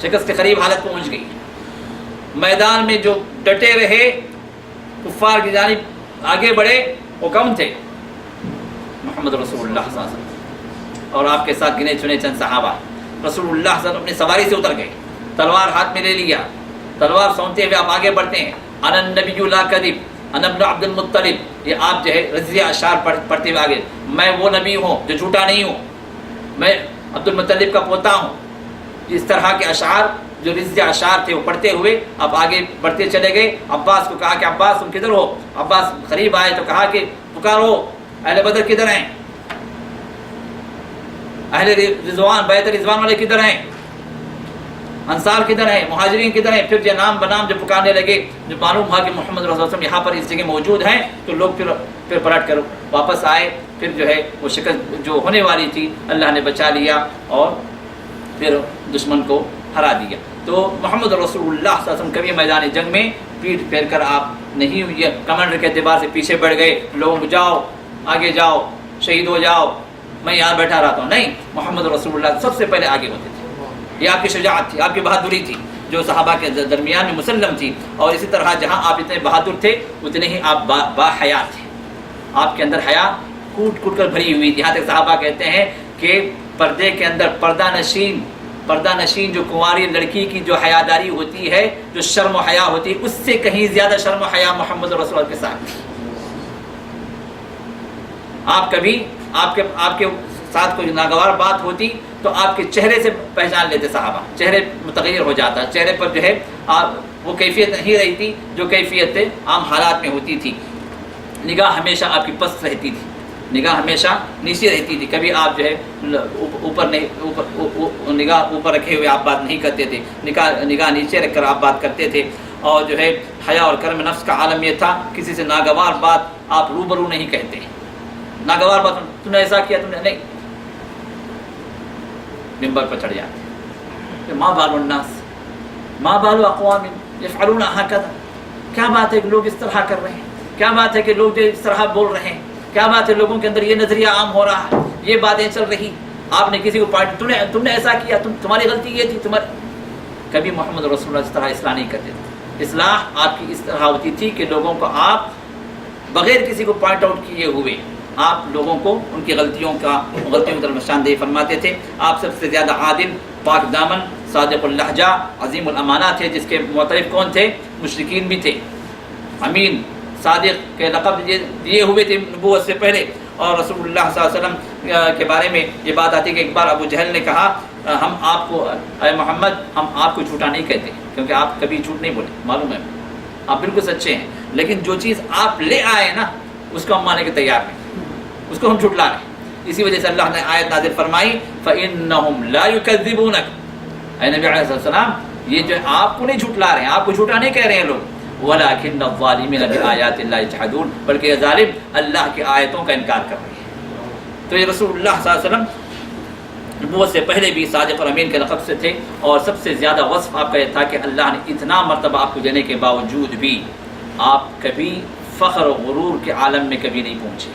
شکست کے قریب حالت پہنچ گئی۔ میدان میں جو ڈٹے رہے، کفار کی جانب آگے بڑھے، وہ کم تھے؟ محمد رسول اللہ صلی اللہ علیہ وسلم اور آپ کے ساتھ گنے چنے چند صحابہ۔ رسول اللہ صلی اللہ علیہ وسلم اپنی سواری سے اتر گئے، تلوار ہاتھ میں لے لیا، تلوار سونتے ہوئے آپ آگے بڑھتے ہیں۔ انا النبی لا کذب انا ابن عبد المطلب، یہ آپ جو ہے رضیہ اشعار پڑھتے ہوئے آگے، میں وہ نبی ہوں جو جھوٹا نہیں ہوں، میں عبد المطلب کا پوتا ہوں۔ اس طرح کے اشعار جو رضیہ اشعار تھے وہ پڑھتے ہوئے آپ آگے بڑھتے چلے گئے۔ عباس کو کہا کہ عباس تم کدھر ہو؟ عباس قریب آئے تو کہا کہ پکارو، اہل بدر کدھر ہیں؟ اہل رضوان، بیعت رضوان والے کدھر ہیں؟ انصار کدھر ہیں؟ مہاجرین کدھر ہیں؟ پھر جو نام بنام جو پکارنے لگے، جو معلوم ہوا کہ محمد رسول اللہ صلی اللہ علیہ وسلم یہاں پر اس جگہ موجود ہیں، تو لوگ پھر پلٹ کر واپس آئے۔ پھر جو ہے وہ شکست جو ہونے والی تھی اللہ نے بچا لیا اور پھر دشمن کو ہرا دیا۔ تو محمد رسول اللہ صلی اللہ علیہ وسلم کبھی میدان جنگ میں پیٹھ پھیر کر آپ نہیں یہ کمانڈر کے اعتبار سے پیچھے بڑھ گئے، لوگوں کو جاؤ آگے جاؤ، شہید ہو جاؤ، میں یہاں بیٹھا رہتا ہوں، نہیں، محمد رسول اللہ سب سے پہلے آگے ہوتے تھے۔ یہ آپ کی شجاعت تھی، آپ کی بہادری تھی جو صحابہ کے درمیان میں مسلم تھی۔ اور اسی طرح جہاں آپ اتنے بہادر تھے اتنے ہی آپ با حیا تھے، آپ کے اندر حیا کوٹ کوٹ کر بھری ہوئی تھی۔ یہاں تک صحابہ کہتے ہیں کہ پردے کے اندر پردہ نشین جو کنواری لڑکی کی جو حیاداری ہوتی ہے، جو شرم و حیا ہوتی ہے، اس سے کہیں زیادہ شرم و حیا محمد رسول اللہ کے ساتھ تھی۔ آپ کبھی آپ کے ساتھ کوئی ناگوار بات ہوتی تو آپ کے چہرے سے پہچان لیتے صحابہ، چہرے متغیر ہو جاتا، چہرے پر جو ہے وہ کیفیت نہیں رہی تھی جو کیفیت عام حالات میں ہوتی تھی۔ نگاہ ہمیشہ آپ کی پست رہتی تھی، نگاہ ہمیشہ نیچے رہتی تھی، کبھی آپ جو ہے نگاہ اوپر رکھے ہوئے آپ بات نہیں کرتے تھے، نگاہ نیچے رکھ کر آپ بات کرتے تھے۔ اور جو ہے حیا اور کرم نفس کا عالم یہ تھا، کسی سے ناگوار بات آپ روبرو نہیں کہتے، ناگوار بات تم نے ایسا کیا، تم نے نہیں، منبر پر چڑھ جاتے، ما بال الناس ما بال اقوام یفعلون هكذا، کیا بات ہے کہ لوگ اس طرح کر رہے ہیں، کیا بات ہے کہ لوگ جو اس طرح بول رہے ہیں، کیا بات ہے لوگوں کے اندر یہ نظریہ عام ہو رہا ہے، یہ باتیں چل رہی، آپ نے کسی کو تم نے ایسا کیا، تمہاری غلطی یہ تھی، کبھی محمد رسول اللہ اس طرح اصلاح نہیں کرتے تھے۔ اصلاح آپ کی اس طرح ہوتی تھی کہ لوگوں کو آپ بغیر کسی کو پوائنٹ آؤٹ کیے ہوئے آپ لوگوں کو ان کی غلطیوں کی طرف نشاندہی فرماتے تھے۔ آپ سب سے زیادہ عادل، پاک دامن، صادق اللہجہ، عظیم الامانہ تھے، جس کے معترف کون تھے؟ مشرکین بھی تھے۔ امین، صادق کے لقب دیے ہوئے تھے نبوت سے پہلے۔ اور رسول اللہ صلی اللہ علیہ وسلم کے بارے میں یہ بات آتی کہ ایک بار ابو جہل نے کہا، ہم آپ کو، اے محمد، ہم آپ کو جھوٹا نہیں کہتے کیونکہ آپ کبھی جھوٹ نہیں بولے، معلوم ہے آپ بالکل سچے ہیں، لیکن جو چیز آپ لے آئے نا اس کو ہم ماننے کے تیار نہیں، اس کو ہم جھٹلا رہے ہیں۔ اسی وجہ سے اللہ نے آیت نازل فرمائی، فَإِنَّهُمْ لَا يُكَذِّبُونَكَ، اے نبی علیہ السلام یہ جو آپ کو نہیں جھٹلا رہے ہیں، آپ کو جھوٹا نہیں کہہ رہے ہیں لوگ، وَلَٰكِنَّ الظَّالِمِينَ بِآيَاتِ اللَّهِ يَجْحَدُونَ، بلکہ یہ ظالم اللہ کی آیتوں کا انکار کر رہے ہیں۔ تو یہ رسول اللہ صلی اللہ علیہ وسلم نبوت سے پہلے بھی صادق اور امین کے لقب سے تھے، اور سب سے زیادہ وصف آپ کا یہ تھا کہ اللہ نے اتنا مرتبہ آپ کو دینے کے باوجود بھی آپ کبھی فخر و غرور کے عالم میں کبھی نہیں پہنچے،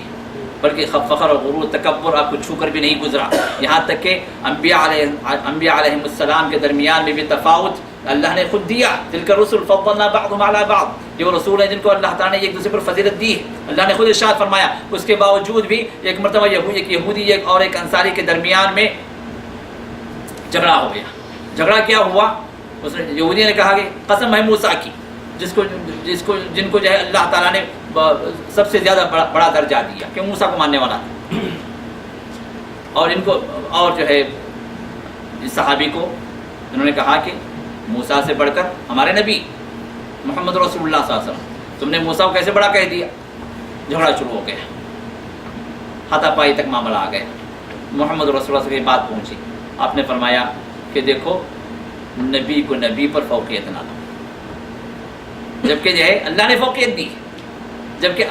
بلکہ فخر و غرور تکبر آپ کو چھو کر بھی نہیں گزرا، یہاں تک کہ انبیاء علیہ السلام کے درمیان میں بھی تفاوت اللہ نے خود دیا۔ تلک الرسل فضلنا بعضهم على بعض، یہ وہ رسول ہیں جن کو اللہ تعالیٰ نے ایک دوسرے پر فضیلت دی ہے، اللہ نے خود ارشاد فرمایا۔ اس کے باوجود بھی ایک مرتبہ ایک یہودی اور ایک انصاری کے درمیان میں جھگڑا ہو گیا۔ جھگڑا کیا ہوا؟ اس نے یہودی نے کہا کہ قسم ہے موسیٰ کی، جن کو جو ہے اللہ تعالیٰ نے سب سے زیادہ بڑا درجہ دیا کہ موسیٰ کو ماننے والا تھا، اور ان کو اور جو ہے اس صحابی کو انہوں نے کہا کہ موسیٰ سے بڑھ کر ہمارے نبی محمد رسول اللہ صلی اللہ علیہ وسلم، تم نے موسیٰ کو کیسے بڑا کہہ دیا؟ جھگڑا شروع ہو گیا، ہاتھا پائی تک معاملہ آ گیا۔ محمد رسول اللہ سے یہ بات پہنچی، آپ نے فرمایا کہ دیکھو نبی کو نبی پر فوقیت نہ دو، جبکہ جو ہے اللہ نے فوقیت دی، جبکہ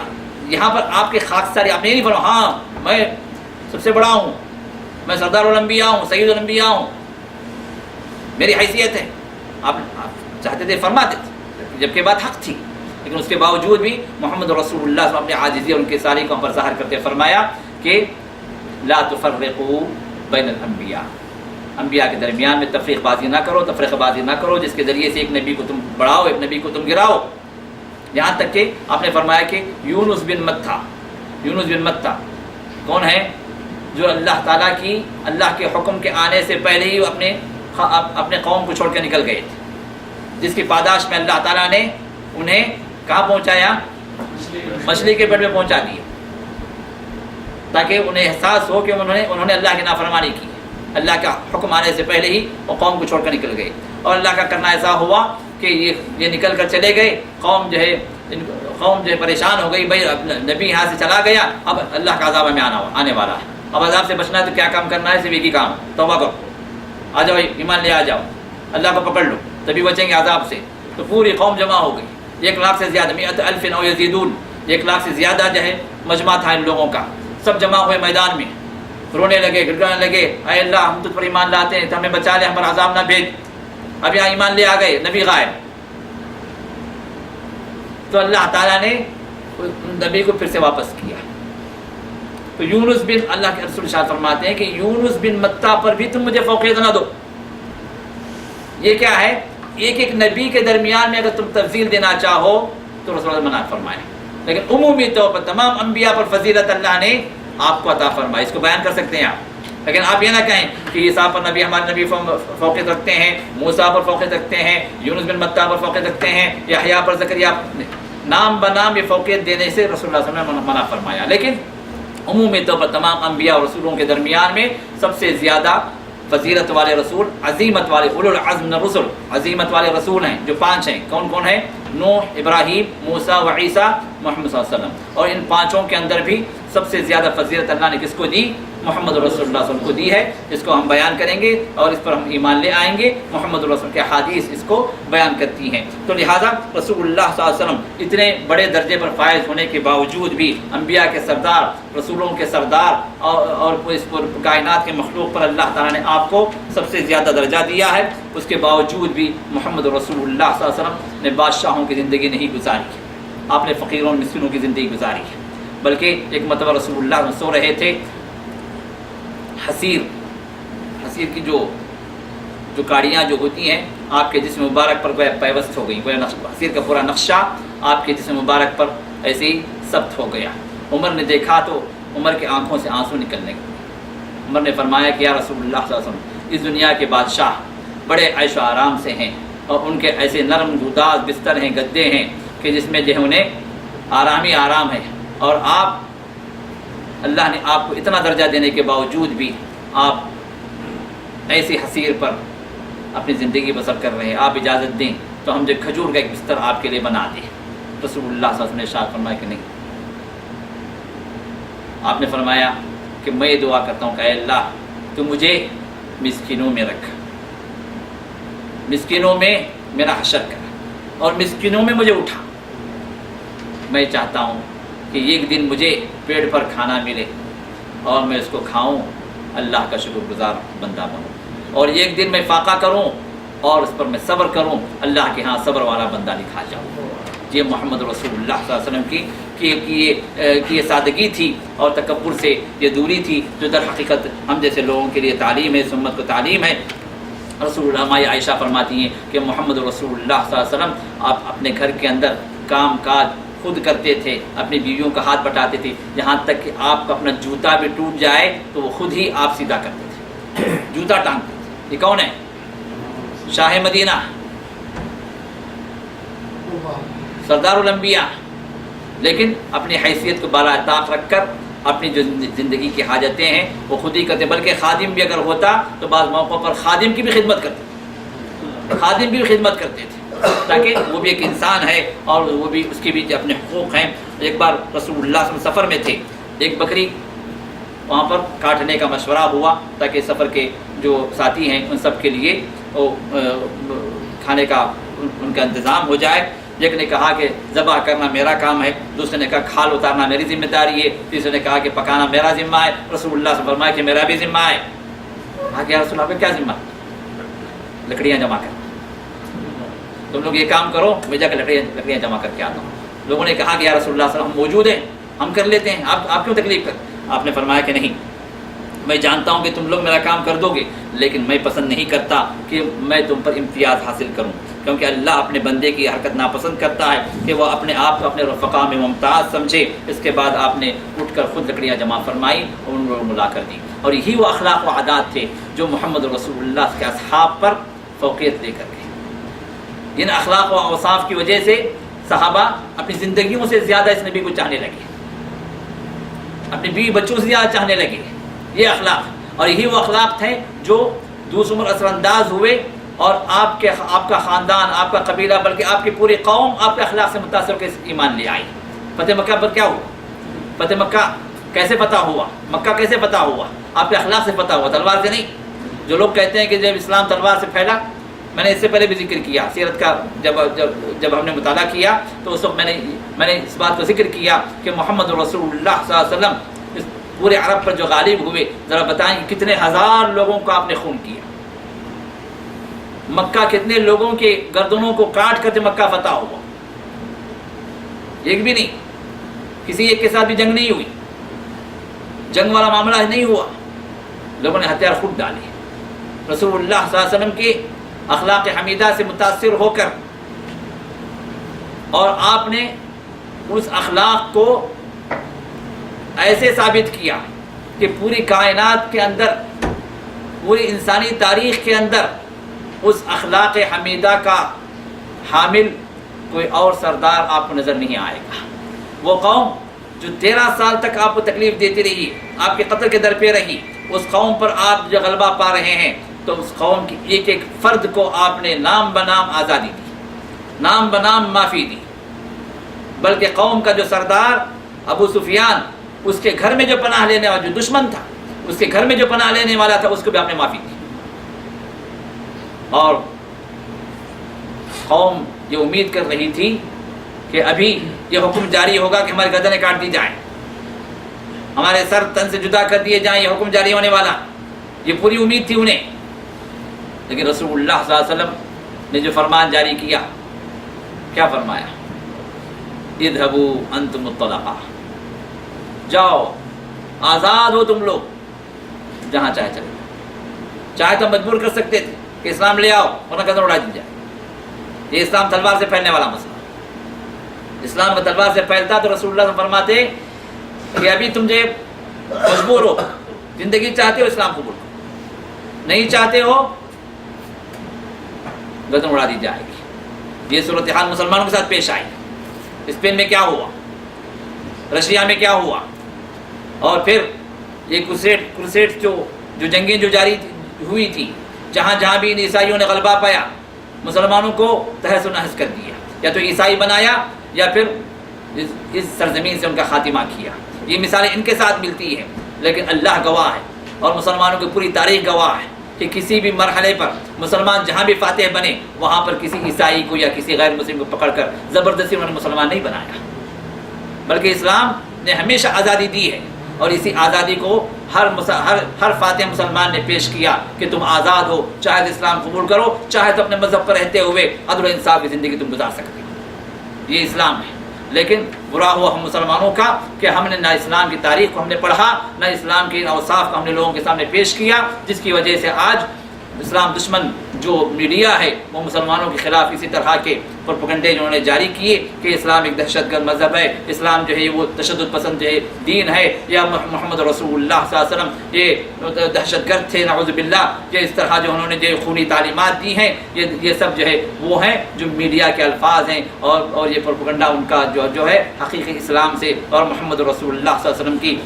یہاں پر آپ کے خاکساری آپ نے نہیں فرمایا ہاں میں سب سے بڑا ہوں، میں سردار الانبیاء ہوں، سید الانبیاء ہوں، میری حیثیت ہے، آپ چاہتے تھے فرماتے تھے، جبکہ بات حق تھی، لیکن اس کے باوجود بھی محمد رسول اللہ صلی اللہ علیہ وسلم اپنے عاجزی اور ان کے ساری کو ہم پر ظاہر کرتے فرمایا کہ لا تفرقوا بین الانبیاء، انبیاء کے درمیان میں تفریق بازی نہ کرو، تفریق بازی نہ کرو جس کے ذریعے سے ایک نبی کو تم بڑھاؤ، ایک نبی کو تم گراؤ۔ یہاں تک کہ آپ نے فرمایا کہ یونس بن متہ کون ہے؟ جو اللہ تعالیٰ کی اللہ کے حکم کے آنے سے پہلے ہی اپنے قوم کو چھوڑ کے نکل گئے تھے، جس کی پاداش میں اللہ تعالیٰ نے انہیں کہاں پہنچایا؟ مچھلی کے پیٹ میں پہنچا دیا، تاکہ انہیں احساس ہو کہ انہوں نے اللہ کی نافرمانی کی، اللہ کا حکم آنے سے پہلے ہی وہ قوم کو چھوڑ کر نکل گئے، اور اللہ کا کرنا ایسا ہوا کہ یہ نکل کر چلے گئے، قوم جو ہے پریشان ہو گئی، بھائی نبی یہاں سے چلا گیا، اب اللہ کا عذاب ہمیں آنے والا ہے، اب عذاب سے بچنا ہے تو کیا کام کرنا ہے؟ صرف ایک ہی کام، توبہ کرو، آ جاؤ ایمان لے آ جاؤ، اللہ کو پکڑ لو، تبھی بچیں گے عذاب سے۔ تو پوری قوم جمع ہو گئی، 1 لاکھ سے زیادہ، 100,000 او یزیدون، 1 لاکھ سے زیادہ جو ہے مجمع تھا ان لوگوں کا، سب جمع ہوئے میدان میں، رونے لگے، گڑگڑانے لگے، اے اللہ ہم تجھ پر ایمان لاتے ہیں تو ہمیں بچا لے، ہم پر عذاب نہ بھیج۔ اب یہاں ایمان لے آ گئے، نبی غائب، تو اللہ تعالیٰ نے نبی کو پھر سے واپس کیا۔ تو یونس بن اللہ کے رسول شاہ فرماتے ہیں کہ یونس بن متہ پر بھی تم مجھے فوقیت نہ دو۔ یہ کیا ہے؟ ایک نبی کے درمیان میں اگر تم تفضیل دینا چاہو تو رسول اللہ منع فرمائے، لیکن عمومی طور پر تمام انبیاء پر فضیلت اللہ نے آپ کو عطا فرمائی، اس کو بیان کر سکتے ہیں آپ، لیکن آپ یہ نہ کہیں کہ عیسیٰ پر نبی ہمارے نبی فوقیت رکھتے ہیں، موسیٰ پر فوقیت رکھتے ہیں، یونس بن متہ پر فوقیت رکھتے ہیں، یحییٰ پر، زکریا، نام بنام یہ فوقیت دینے سے رسول اللہ صلی اللہ علیہ وسلم نے منع فرمایا۔ لیکن عمومی طور پر تمام انبیاء اور رسولوں کے درمیان میں سب سے زیادہ فضیلت والے رسول، عظیمت والے، اولو العزم من الرسل، عظیمت والے رسول ہیں جو 5 ہیں۔ کون کون ہیں؟ نوح، ابراہیم، موسیٰ و عیسیٰ، محمد صلی اللہ علیہ وسلم۔ اور ان 5 کے اندر بھی سب سے زیادہ فضیلت اللہ نے کس کو دی؟ محمد رسول اللہ صلی اللہ علیہ وسلم کو دی ہے، اس کو ہم بیان کریں گے اور اس پر ہم ایمان لے آئیں گے۔ محمد رسول کے حدیث اس کو بیان کرتی ہیں، تو لہٰذا رسول اللہ صلی اللہ علیہ وسلم اتنے بڑے درجے پر فائز ہونے کے باوجود بھی، انبیاء کے سردار، رسولوں کے سردار، اور اس پر کائنات کے مخلوق پر اللہ تعالیٰ نے آپ کو سب سے زیادہ درجہ دیا ہے، اس کے باوجود بھی محمد رسول اللہ صلی اللہ علیہ وسلم نے بادشاہوں کی زندگی نہیں گزاری، آپ نے فقیروں اور مسکینوں کی زندگی گزاری ہے۔ بلکہ ایک مرتبہ رسول اللہ سو رہے تھے، حسیر کی جو کاڑیاں جو ہوتی ہیں آپ کے جسم مبارک پر پیوست ہو گئی، حسیر کا پورا نقشہ آپ کے جسم مبارک پر ایسے ہی ثبت ہو گیا۔ عمر نے دیکھا تو عمر کی آنکھوں سے آنسو نکلنے لگے۔ عمر نے فرمایا کہ یا رسول اللہ صلی اللہ علیہ وسلم، اس دنیا کے بادشاہ بڑے عیش و آرام سے ہیں، اور ان کے ایسے نرم گوداز بستر ہیں، گدے ہیں کہ جس میں جو ہے انہیں آرام ہی آرام ہے، اور آپ، اللہ نے آپ کو اتنا درجہ دینے کے باوجود بھی آپ ایسی حسیر پر اپنی زندگی بسر کر رہے ہیں، آپ اجازت دیں تو ہم جو کھجور کا ایک بستر آپ کے لیے بنا دیں۔ رسول اللہ صلی اللہ علیہ وسلم نے ارشاد فرمایا کہ نہیں، آپ نے فرمایا کہ میں یہ دعا کرتا ہوں کہ اے اللہ تو مجھے مسکینوں میں رکھ، مسکینوں میں میرا حشر کرا اور مسکینوں میں مجھے اٹھا۔ میں چاہتا ہوں کہ ایک دن مجھے پیٹ پر کھانا ملے اور میں اس کو کھاؤں، اللہ کا شکر گزار بندہ بنوں، اور ایک دن میں فاقہ کروں اور اس پر میں صبر کروں، اللہ کے ہاں صبر والا بندہ لکھا جاؤں۔ یہ محمد رسول اللہ صلی اللہ علیہ وسلم کی یہ سادگی تھی اور تکبر سے یہ دوری تھی، جو در حقیقت ہم جیسے لوگوں کے لیے تعلیم ہے، اس امت کو تعلیم ہے۔ رسول اللہ ماں عائشہ فرماتی ہیں کہ محمد رسول اللہ صلی اللہ علیہ وسلم آپ اپنے گھر کے اندر کام کاج خود کرتے تھے، اپنی بیویوں کا ہاتھ بٹاتے تھے، یہاں تک کہ آپ کا اپنا جوتا بھی ٹوٹ جائے تو وہ خود ہی آپ سیدھا کرتے تھے، جوتا ٹانگتے تھے۔ یہ کون ہے؟ شاہ مدینہ، سردار الانبیاء، لیکن اپنی حیثیت کو بالا طاق رکھ کر اپنی جو زندگی کی حاجتیں ہیں وہ خود ہی کرتے، بلکہ خادم بھی اگر ہوتا تو بعض موقعوں پر خادم کی بھی خدمت کرتے تھے، خادم بھی خدمت کرتے تھے، تاکہ وہ بھی ایک انسان ہے اور وہ بھی اس کے بھی اپنے حقوق ہیں۔ ایک بار رسول اللہ صلی اللہ علیہ وسلم سفر میں تھے، ایک بکری وہاں پر کاٹنے کا مشورہ ہوا تاکہ سفر کے جو ساتھی ہیں ان سب کے لیے وہ کھانے کا ان کا انتظام ہو جائے۔ ایک نے کہا کہ ذبح کرنا میرا کام ہے، دوسرے نے کہا کھال اتارنا میری ذمہ داری ہے، تیسرے نے کہا کہ پکانا میرا ذمہ ہے۔ رسول اللہ سے فرمایا کہ میرا بھی ذمہ ہے۔ کہا کہ یا رسول اللہ کا کیا ذمہ؟ لکڑیاں جمع کر، تم لوگ یہ کام کرو، میں جا کے لکڑیاں جمع کر کے آتا ہوں۔ لوگوں نے کہا کہ یا رسول اللہ صلی اللہ علیہ وسلم ہم موجود ہیں، ہم کر لیتے ہیں، آپ کیوں تکلیف کر؟ آپ نے فرمایا کہ نہیں، میں جانتا ہوں کہ تم لوگ میرا کام کر دو گے، لیکن میں پسند نہیں کرتا کہ میں تم پر امتیاز حاصل کروں، کیونکہ اللہ اپنے بندے کی حرکت ناپسند کرتا ہے کہ وہ اپنے آپ کو اپنے رفقا میں ممتاز سمجھے۔ اس کے بعد آپ نے اٹھ کر خود لکڑیاں جمع فرمائی اور ان کو ملا کر دی، اور یہی وہ اخلاق و عادات تھے جو محمد رسول اللہ کے اصحاب پر فوقیت لے کر گئے۔ ان اخلاق و اوصاف کی وجہ سے صحابہ اپنی زندگیوں سے زیادہ اس نبی کو چاہنے لگے، اپنے بیوی بچوں سے زیادہ چاہنے لگے۔ یہ اخلاق، اور یہی وہ اخلاق تھے جو دوسروں پر اثر انداز ہوئے، اور آپ کا خاندان، آپ کا قبیلہ، بلکہ آپ کی پوری قوم آپ کے اخلاق سے متاثر ہو کے ایمان لے آئی۔ فتح مکہ پر کیا ہوا؟ فتح مکہ کیسے فتح ہوا؟ مکہ کیسے فتح ہوا؟ آپ کے اخلاق سے فتح ہوا، تلوار سے نہیں۔ جو لوگ کہتے ہیں کہ جب اسلام تلوار سے پھیلا، میں نے اس سے پہلے بھی ذکر کیا، سیرت کا جب ہم نے مطالعہ کیا تو اس وقت میں نے اس بات کا ذکر کیا کہ محمد رسول اللہ صلی اللہ علیہ وسلم اس پورے عرب پر جو غالب ہوئے، ذرا بتائیں کہ کتنے ہزار لوگوں کو آپ نے خون کیا؟ مکہ کتنے لوگوں کے گردنوں کو کاٹ کر مکہ فتح ہوا؟ ایک بھی نہیں، کسی ایک کے ساتھ بھی جنگ نہیں ہوئی، جنگ والا معاملہ نہیں ہوا، لوگوں نے ہتھیار خود ڈالے۔ رسول اللہ صلی اللہ علیہ وسلم کے اخلاق حمیدہ سے متاثر ہو کر، اور آپ نے اس اخلاق کو ایسے ثابت کیا کہ پوری کائنات کے اندر، پوری انسانی تاریخ کے اندر اس اخلاق حمیدہ کا حامل کوئی اور سردار آپ کو نظر نہیں آئے گا۔ وہ قوم جو 13 سال تک آپ کو تکلیف دیتی رہی، آپ کے قتل کے در پہ رہی، اس قوم پر آپ جو غلبہ پا رہے ہیں، تو اس قوم کی ایک ایک فرد کو آپ نے نام بنام آزادی دی، نام بنام معافی دی، بلکہ قوم کا جو سردار ابو سفیان، اس کے گھر میں جو پناہ لینے والا جو دشمن تھا، اس کے گھر میں جو پناہ لینے والا تھا، اس کو بھی آپ نے معافی دی۔ اور قوم یہ امید کر رہی تھی کہ ابھی یہ حکم جاری ہوگا کہ ہماری گردنیں کاٹ دی جائیں، ہمارے سر تن سے جدا کر دیے جائیں، یہ حکم جاری ہونے والا، یہ پوری امید تھی انہیں۔ لیکن رسول اللہ صلی اللہ علیہ وسلم نے جو فرمان جاری کیا، کیا فرمایا؟ اذهبوا انتم الطلقاء، جاؤ، آزاد ہو تم لوگ، جہاں چاہے چلے۔ چاہے تو مجبور کر سکتے تھے کہ اسلام لے آؤ ورنہ گردن اڑا دی جائے۔ یہ اسلام تلوار سے پھیلنے والا مسئلہ، اسلام کا تلوار سے پھیلتا تو رسول اللہ سے فرماتے کہ ابھی تم جو مجبور ہو، زندگی چاہتے ہو اسلام قبول کرو، نہیں چاہتے ہو گردن اڑا دی جائے گی۔ یہ صورتحال مسلمانوں کے ساتھ پیش آئی۔ اسپین میں کیا ہوا، رشیا میں کیا ہوا، اور پھر یہ کروسیڈ جو جنگیں جو جاری ہوئی تھی، جہاں جہاں بھی ان عیسائیوں نے غلبہ پایا، مسلمانوں کو تہس و نحس کر دیا، یا تو عیسائی بنایا یا پھر اس سرزمین سے ان کا خاتمہ کیا۔ یہ مثالیں ان کے ساتھ ملتی ہیں، لیکن اللہ گواہ ہے اور مسلمانوں کی پوری تاریخ گواہ ہے کہ کسی بھی مرحلے پر مسلمان جہاں بھی فاتح بنے وہاں پر کسی عیسائی کو یا کسی غیر مسلم کو پکڑ کر زبردستی انہوں نے مسلمان نہیں بنایا، بلکہ اسلام نے ہمیشہ آزادی دی ہے، اور اسی آزادی کو ہر فاتح مسلمان نے پیش کیا کہ تم آزاد ہو، چاہے تو اسلام قبول کرو، چاہے تو اپنے مذہب پر رہتے ہوئے عدل و انصاف کی زندگی تم گزار سکتے ہو، یہ اسلام ہے۔ لیکن برا ہوا ہم مسلمانوں کا کہ ہم نے نہ اسلام کی تاریخ کو ہم نے پڑھا، نہ اسلام کے اوصاف کو ہم نے لوگوں کے سامنے پیش کیا، جس کی وجہ سے آج اسلام دشمن جو میڈیا ہے وہ مسلمانوں کے خلاف اسی طرح کے پروپیگنڈے انہوں نے جاری کیے کہ اسلام ایک دہشت گرد مذہب ہے، اسلام جو ہے وہ تشدد پسند جو ہے دین ہے، یا محمد رسول اللہ صلی اللہ علیہ وسلم یہ دہشت گرد تھے نعوذ باللہ، یہ اس طرح جو انہوں نے جو خونی تعلیمات دی ہیں، یہ سب جو ہے وہ ہیں جو میڈیا کے الفاظ ہیں، اور یہ پروپیگنڈا ان کا جو ہے حقیقی اسلام سے اور محمد رسول اللہ صلی اللہ علیہ وسلم کی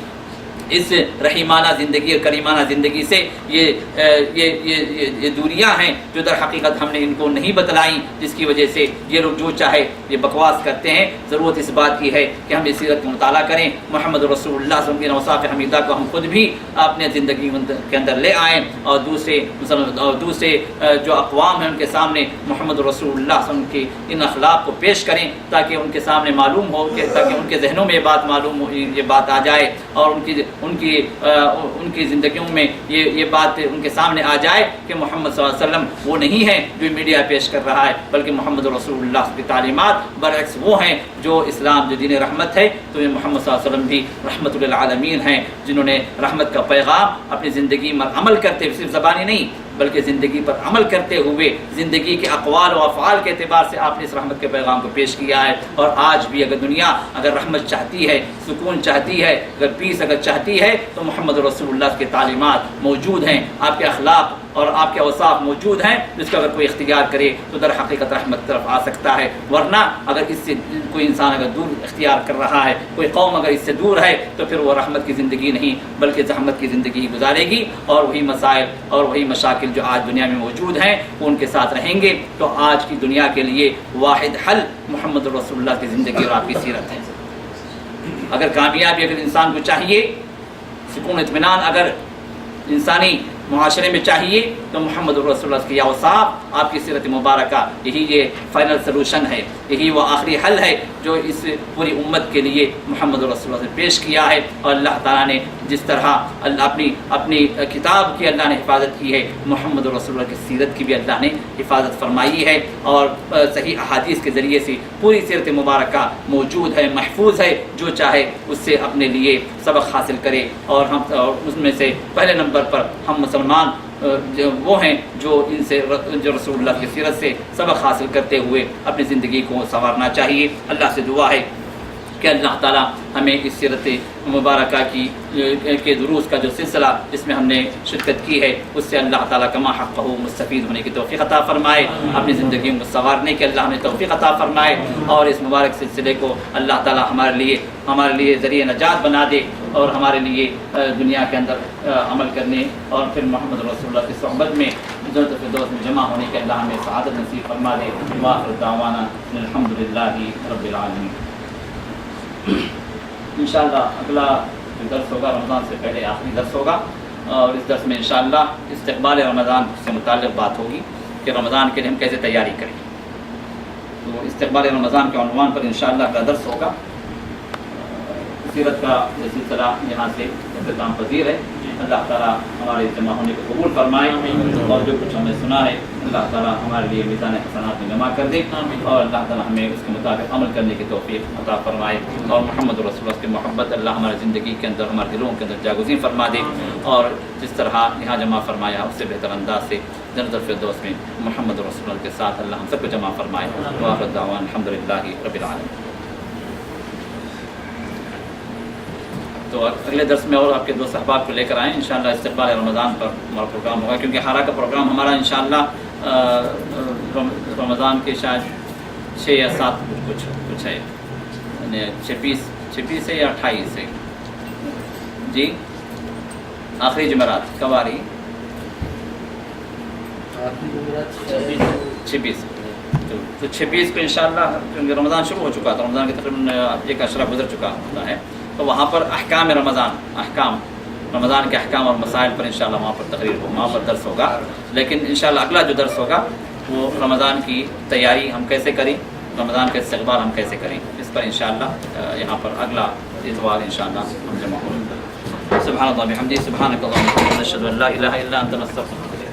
اس رحیمانہ زندگی اور کریمانہ زندگی سے یہ دوریاں ہیں جو در حقیقت ہم نے ان کو نہیں بتلائیں، جس کی وجہ سے یہ لوگ جو چاہے یہ بکواس کرتے ہیں۔ ضرورت اس بات کی ہے کہ ہم اس سیرت کا مطالعہ کریں، محمد رسول اللہ صلی اللہ علیہ وسلم کی اوصاف حمیدہ کو ہم خود بھی اپنے زندگی کے اندر لے آئیں، اور دوسرے جو اقوام ہیں ان کے سامنے محمد رسول اللہ صلی اللہ علیہ وسلم کے ان اخلاق کو پیش کریں، تاکہ ان کے سامنے معلوم ہو، تاکہ ان کے ذہنوں میں یہ بات معلوم ہو، یہ بات آ جائے، اور ان کی زندگیوں میں یہ بات ان کے سامنے آ جائے کہ محمد صلی اللہ علیہ وسلم وہ نہیں ہیں جو میڈیا پیش کر رہا ہے، بلکہ محمد رسول اللہ کی تعلیمات برعکس وہ ہیں جو اسلام جو دین رحمت ہے، تو یہ محمد صلی اللہ علیہ وسلم بھی رحمت للعالمین ہیں، جنہوں نے رحمت کا پیغام اپنی زندگی میں عمل کرتے ہوئے، صرف زبانی نہیں بلکہ زندگی پر عمل کرتے ہوئے، زندگی کے اقوال و افعال کے اعتبار سے آپ نے اس رحمت کے پیغام کو پیش کیا ہے۔ اور آج بھی اگر دنیا اگر رحمت چاہتی ہے، سکون چاہتی ہے، اگر پیس اگر چاہتی ہے، تو محمد رسول اللہ کے تعلیمات موجود ہیں، آپ کے اخلاق اور آپ کے اوصاف موجود ہیں، جس کا اگر کوئی اختیار کرے تو در حقیقت رحمت کی طرف آ سکتا ہے۔ ورنہ اگر اس سے کوئی انسان اگر دور اختیار کر رہا ہے، کوئی قوم اگر اس سے دور ہے، تو پھر وہ رحمت کی زندگی نہیں بلکہ زحمت کی زندگی گزارے گی، اور وہی مسائل اور وہی مشاکل جو آج دنیا میں موجود ہیں وہ ان کے ساتھ رہیں گے۔ تو آج کی دنیا کے لیے واحد حل محمد رسول اللہ کی زندگی اور آپ کی سیرت ہے۔ اگر کامیابی اگر انسان کو چاہیے، سکون اطمینان اگر انسانی معاشرے میں چاہیے، تو محمد رسول اللہ کی اوصاف، آپ کی سیرت مبارکہ، یہی یہ فائنل سلوشن ہے، یہی وہ آخری حل ہے جو اس پوری امت کے لیے محمد رسول اللہ سے پیش کیا ہے۔ اور اللہ تعالیٰ نے جس طرح اپنی کتاب کی اللہ نے حفاظت کی ہے، محمد رسول اللہ کی سیرت کی بھی اللہ نے حفاظت فرمائی ہے، اور صحیح احادیث کے ذریعے سے پوری سیرت مبارکہ موجود ہے، محفوظ ہے، جو چاہے اس سے اپنے لیے سبق حاصل کرے۔ اور اس میں سے پہلے نمبر پر ہم مسلمان وہ ہیں جو رسول اللہ کی سیرت سے سبق حاصل کرتے ہوئے اپنی زندگی کو سنوارنا چاہیے۔ اللہ سے دعا ہے کہ اللہ تعالیٰ ہمیں اس سیرت مبارکہ کے دروس کا جو سلسلہ جس میں ہم نے شرکت کی ہے، اس سے اللہ تعالیٰ کما حق ہو مستفید ہونے کی توفیق عطا فرمائے، اپنی زندگیوں کو سنوارنے کے اللہ ہمیں توفیق عطا فرمائے، اور اس مبارک سلسلے کو اللہ تعالیٰ ہمارے لیے ذریعہ نجات بنا دے، اور ہمارے لیے دنیا کے اندر عمل کرنے اور پھر محمد رسول اللہ کی صحبت میں جنت الفردوس میں جمع ہونے کے اللہ ہمیں سعادت نصیب فرما دے۔ وآخر دعوانا الحمدللہ رب العالمین۔ انشاءاللہ اگلا جو درس ہوگا رمضان سے پہلے آخری درس ہوگا، اور اس درس میں انشاءاللہ استقبال رمضان سے متعلق بات ہوگی کہ رمضان کے لیے ہم کیسے تیاری کریں۔ تو استقبال رمضان کے عنوان پر انشاءاللہ اگلا درس ہوگا۔ سیرت کا یہ سلسلہ یہاں سے اختتام پذیر ہے۔ اللہ تعالیٰ ہمارے جمع ہونے کو قبول فرمائے، اور جو کچھ ہمیں سنا ہے اللہ تعالیٰ ہمارے لیے میزان حسنات میں جمع کر دے، اور اللہ تعالیٰ ہمیں اس کے مطابق عمل کرنے کی توفیق عطا فرمائے، اور محمد رسول اللہ کی محبت اللہ ہماری زندگی کے اندر ہمارے دلوں کے اندر جاگزین فرما دے، اور جس طرح یہاں جمع فرمایا اس سے بہتر انداز سے جنت الفردوس میں محمد رسول اللہ کے ساتھ اللہ ہم سب کو جمع فرمائے۔ وآخر دعوانا الحمدللہ رب العالمین۔ تو اگلے درس میں اور آپ کے دوست احباب کو لے کر آئیں انشاءاللہ۔ استقبال رمضان پر ہمارا پروگرام ہوگا، کیونکہ ہارا کا پروگرام ہمارا انشاءاللہ رمضان کے شاید 6 یا 7 کچھ ہے، یعنی 26 ہے یا 28 ہے جی، آخری جمعرات کب آ رہی؟ 26 تو 26 کو انشاءاللہ، کیونکہ رمضان شروع ہو چکا تھا، رمضان کے تقریباً ایک اشرہ گزر چکا ہوتا ہے، تو وہاں پر احکام رمضان، احکام رمضان کے احکام اور مسائل پر انشاءاللہ وہاں پر تقریر ہو، وہاں پر درس ہوگا. لیکن انشاءاللہ اگلا جو درس ہوگا وہ رمضان کی تیاری ہم کیسے کریں، رمضان کا استقبال ہم کیسے کریں، اس پر انشاءاللہ یہاں پر اگلا اتوار انشاءاللہ ہم جمع ہوں. سبحان اللہ بحمدہ، سبحانک اللہم وبحمدک، نشہد ان لا الہ الا انت، نستغفرک.